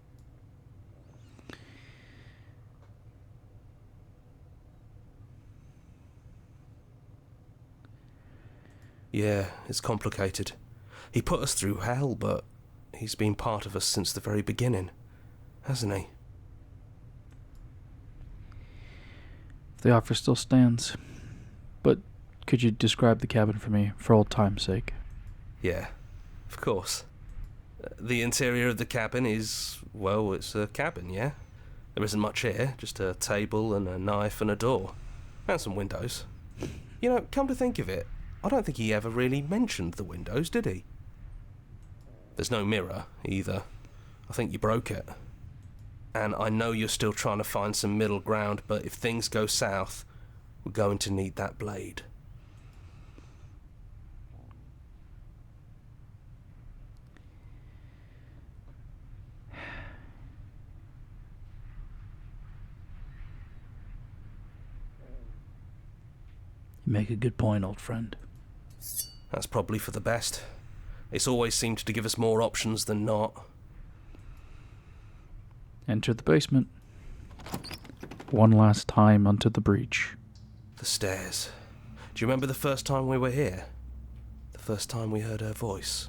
Yeah, it's complicated. He put us through hell, but he's been part of us since the very beginning, hasn't he? The offer still stands. But could you describe the cabin for me, for old time's sake? Yeah, of course. The interior of the cabin is, well, it's a cabin, yeah? There isn't much here, just a table and a knife and a door. And some windows. You know, come to think of it, I don't think he ever really mentioned the windows, did he? There's no mirror, either. I think you broke it. And I know you're still trying to find some middle ground, but if things go south, we're going to need that blade. You make a good point, old friend. That's probably for the best. It's always seemed to give us more options than not. Enter the basement. One last time unto the breach. The stairs. Do you remember the first time we were here? The first time we heard her voice?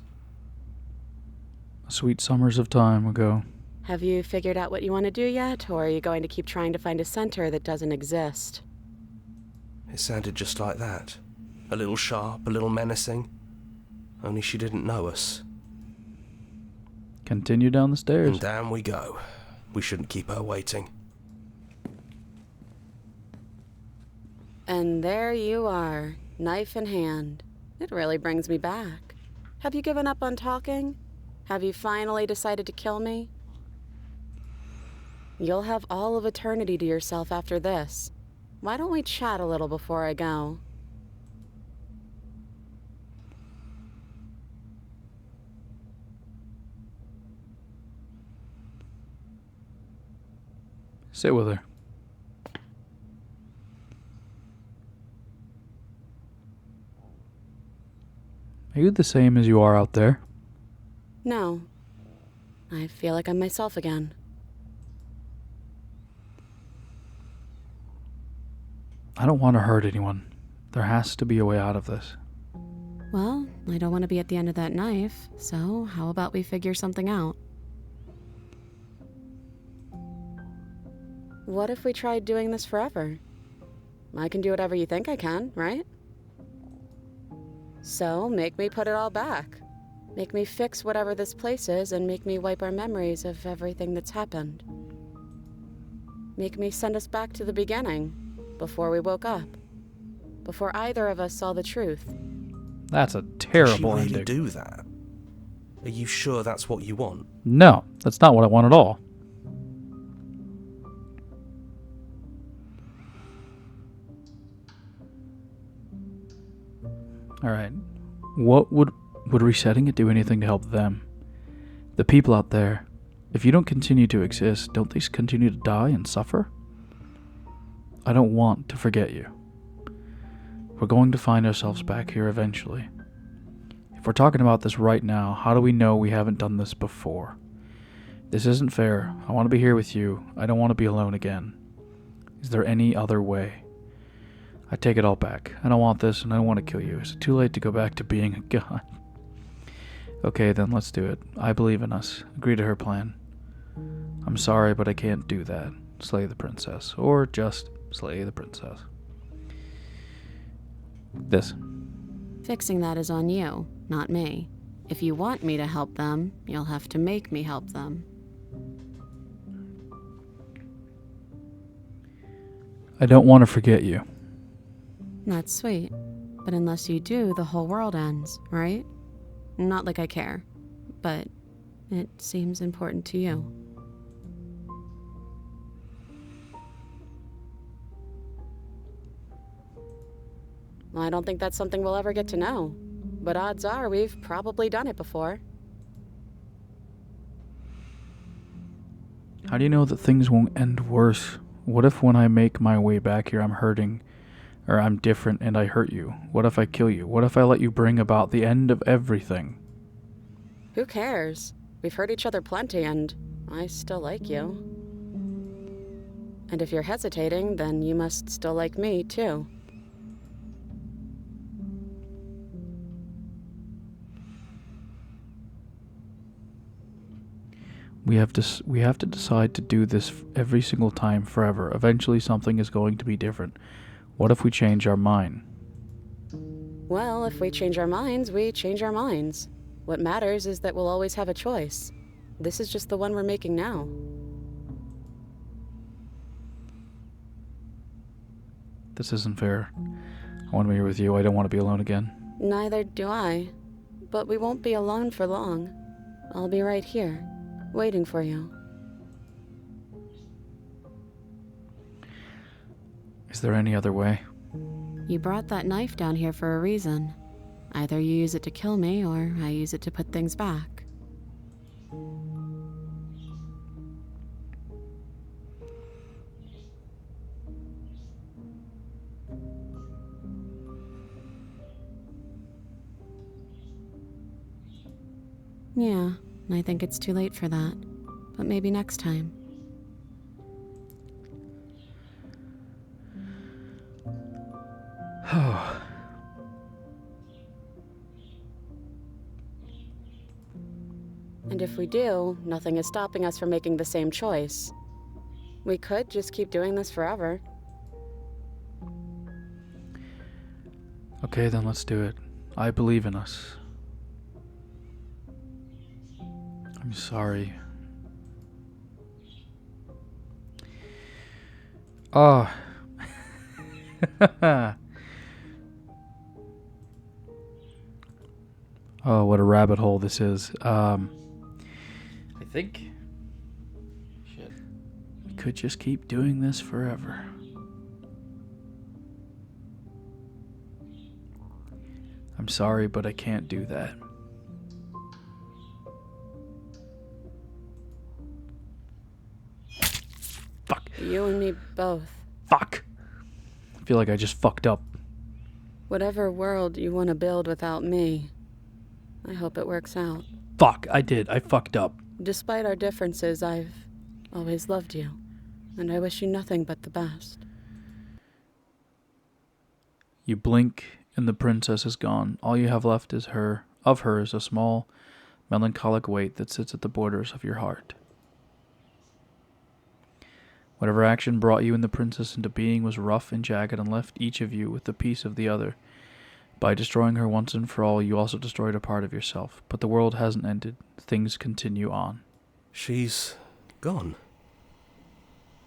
Sweet summers of time ago. Have you figured out what you want to do yet, or are you going to keep trying to find a center that doesn't exist? It sounded just like that. A little sharp, a little menacing. Only she didn't know us. Continue down the stairs. And down we go. We shouldn't keep her waiting. And there you are, knife in hand. It really brings me back. Have you given up on talking? Have you finally decided to kill me? You'll have all of eternity to yourself after this. Why don't we chat a little before I go? Sit with her. Are you the same as you are out there? No. I feel like I'm myself again. I don't want to hurt anyone. There has to be a way out of this. Well, I don't want to be at the end of that knife, so how about we figure something out? What if we tried doing this forever? I can do whatever you think I can, right? So make me put it all back. Make me fix whatever this place is and make me wipe our memories of everything that's happened. Make me send us back to the beginning, before we woke up. Before either of us saw the truth. That's a Does she terrible really ending. do that? Are you sure that's what you want? No, that's not what I want at all. Alright. What would resetting it do anything to help them? The people out there, if you don't continue to exist, don't they continue to die and suffer? I don't want to forget you. We're going to find ourselves back here eventually. If we're talking about this right now, how do we know we haven't done this before? This isn't fair. I want to be here with you. I don't want to be alone again. Is there any other way? I take it all back. I don't want this and I don't want to kill you. Is it too late to go back to being a god? Okay, then let's do it. I believe in us. Agree to her plan. I'm sorry, but I can't do that. Slay the princess. Or just slay the princess. This. Fixing that is on you, not me. If you want me to help them, you'll have to make me help them. I don't want to forget you. That's sweet. But unless you do, the whole world ends, right? Not like I care, but it seems important to you. I don't think that's something we'll ever get to know. But odds are we've probably done it before. How do you know that things won't end worse? What if when I make my way back here I'm hurting, or I'm different and I hurt you? What if I kill you? What if I let you bring about the end of everything? Who cares? We've hurt each other plenty and I still like you. And if you're hesitating, then you must still like me, too. We have to decide to do this every single time forever. Eventually something is going to be different. What if we change our mind? Well, if we change our minds, we change our minds. What matters is that we'll always have a choice. This is just the one we're making now. This isn't fair. I want to be here with you. I don't want to be alone again. Neither do I. But we won't be alone for long. I'll be right here, waiting for you. Is there any other way? You brought that knife down here for a reason. Either you use it to kill me, or I use it to put things back. Yeah, I think it's too late for that. But maybe next time. And if we do, nothing is stopping us from making the same choice. We could just keep doing this forever. Okay, then let's do it. I believe in us. I'm sorry. Oh. Oh, what a rabbit hole this is. I think... Shit. We could just keep doing this forever. I'm sorry, but I can't do that. Fuck. You and me both. Fuck. I feel like I just fucked up. Whatever world you want to build without me, I hope it works out. Fuck, I did. I fucked up. Despite our differences, I've always loved you, and I wish you nothing but the best. You blink, and the princess is gone. All you have left is her. Of her is a small, melancholic weight that sits at the borders of your heart. Whatever action brought you and the princess into being was rough and jagged and left each of you with a piece of the other. By destroying her once and for all, you also destroyed a part of yourself. But the world hasn't ended. Things continue on. She's gone.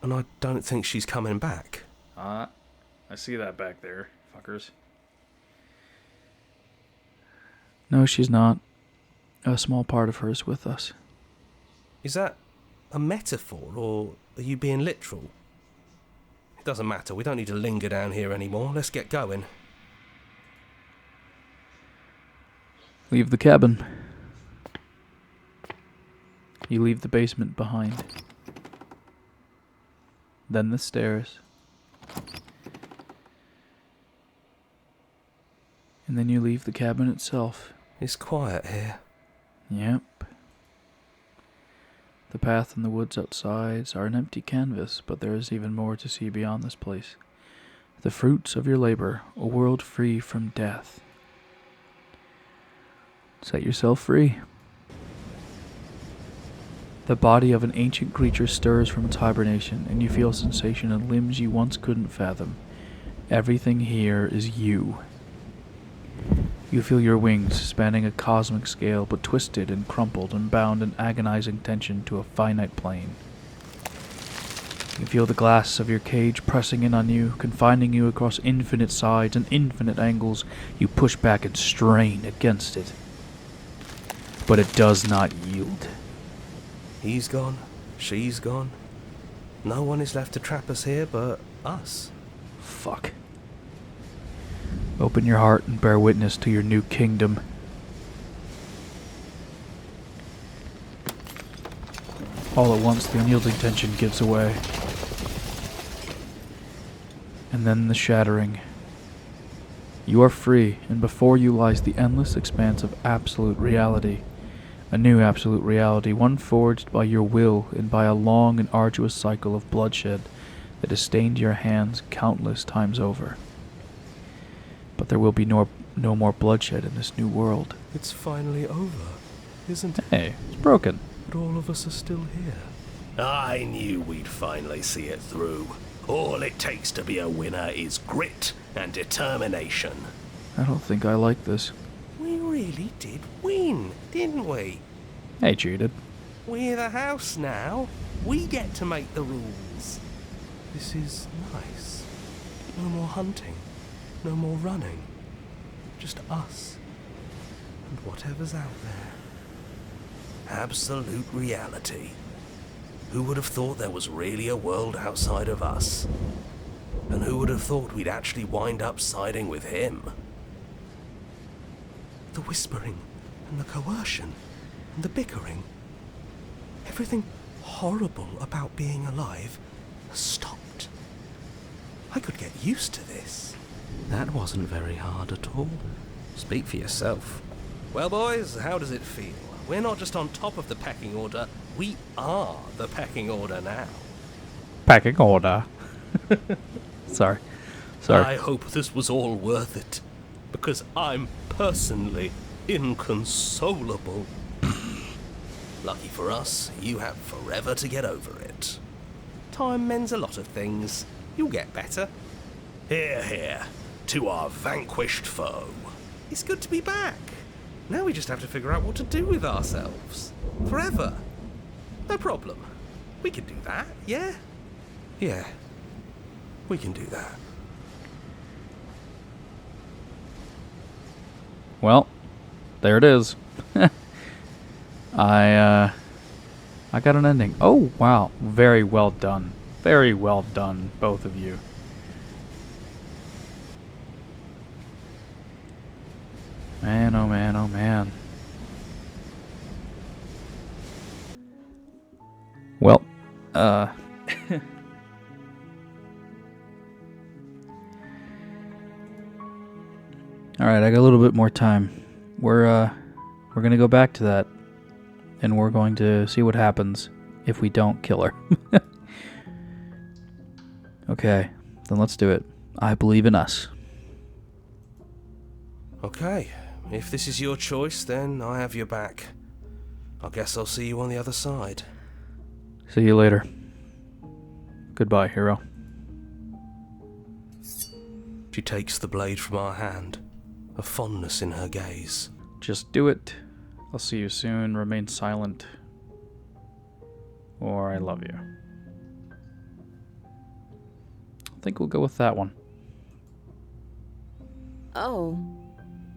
And I don't think she's coming back. I see that back there, fuckers. No, she's not. A small part of her is with us. Is that a metaphor, or are you being literal? It doesn't matter, we don't need to linger down here anymore. Let's get going. Leave the cabin. You leave the basement behind. Then the stairs. And then you leave the cabin itself. It's quiet here. Yep. The path in the woods outside are an empty canvas, but there is even more to see beyond this place. The fruits of your labor, a world free from death. Set yourself free. The body of an ancient creature stirs from its hibernation, and you feel a sensation in limbs you once couldn't fathom. Everything here is you. You feel your wings spanning a cosmic scale, but twisted and crumpled and bound in agonizing tension to a finite plane. You feel the glass of your cage pressing in on you, confining you across infinite sides and infinite angles. You push back and strain against it. But it does not yield. He's gone. She's gone. No one is left to trap us here but us. Fuck. Open your heart and bear witness to your new kingdom. All at once, the unyielding tension gives away. And then the shattering. You are free, and before you lies the endless expanse of absolute reality. A new absolute reality, one forged by your will and by a long and arduous cycle of bloodshed that has stained your hands countless times over. But there will be no more bloodshed in this new world. It's finally over, isn't it? Hey, it's broken. But all of us are still here. I knew we'd finally see it through. All it takes to be a winner is grit and determination. I don't think I like this. We really did win, didn't we? Hey, cheated. We're the house now. We get to make the rules. This is nice. No more hunting. No more running. Just us. And whatever's out there. Absolute reality. Who would have thought there was really a world outside of us? And who would have thought we'd actually wind up siding with him? The whispering, and the coercion, and the bickering. Everything horrible about being alive has stopped. I could get used to this. That wasn't very hard at all. Speak for yourself. Well, boys, how does it feel? We're not just on top of the pecking order, we are the pecking order now. Packing order. Sorry. I hope this was all worth it, because I'm personally inconsolable. Lucky for us, you have forever to get over it. Time mends a lot of things. You'll get better. Hear, hear, to our vanquished foe. It's good to be back. Now we just have to figure out what to do with ourselves. Forever. No problem. We can do that, yeah? Yeah, we can do that. Well, there it is. I got an ending. Oh, wow. Very well done. Very well done, both of you. Man, oh man, oh man. Well, alright, I got a little bit more time. We're gonna go back to that, and we're going to see what happens if we don't kill her. Okay, then let's do it. I believe in us. Okay, if this is your choice, then I have your back. I guess I'll see you on the other side. See you later. Goodbye, hero. She takes the blade from our hand, a fondness in her gaze. Just do it. I'll see you soon. Remain silent. Or I love you. I think we'll go with that one. Oh,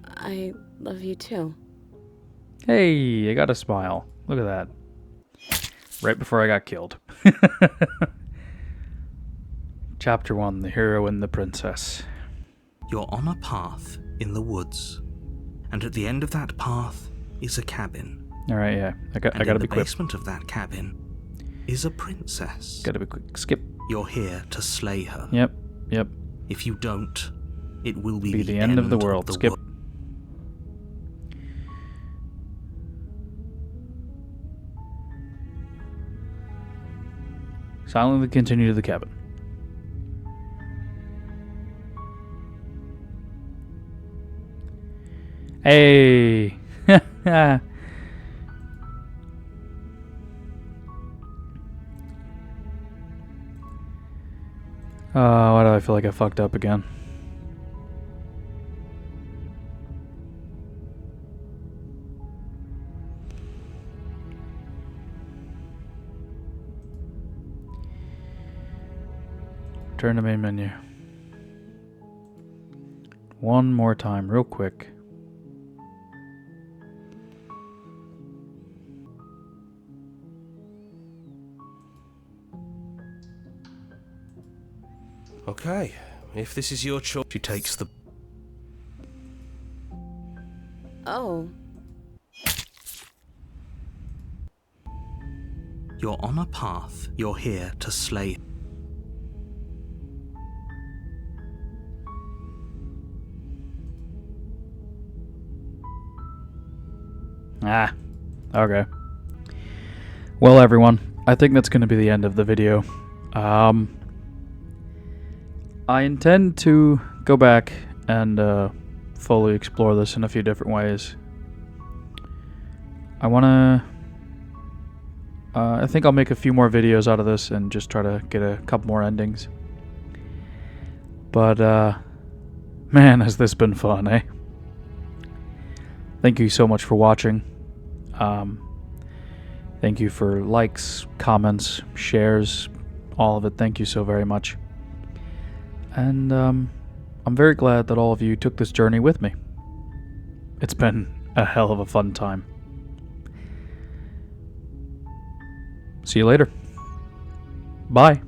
I love you too. Hey, I got a smile. Look at that. Right before I got killed. Chapter 1, The Hero and the Princess. You're on a path in the woods, and at the end of that path is a cabin. Alright, yeah. I gotta in be the quick. basement of that cabin is a princess. Gotta be quick. Skip. You're here to slay her. Yep. If you don't, it will be The end of the world. Skip. Silently continue to the cabin. Hey! Why do I feel like I fucked up again? Turn to main menu. One more time, real quick. Okay, if this is your choice. She takes the... Oh, You're on a path. You're here to slay. Ah, okay. Well, everyone, I think that's going to be the end of the video. I intend to go back and fully explore this in a few different ways. I think I'll make a few more videos out of this and just try to get a couple more endings. But, man, has this been fun, eh? Thank you so much for watching. Thank you for likes, comments, shares, all of it. Thank you so very much. And I'm very glad that all of you took this journey with me. It's been a hell of a fun time. See you later. Bye.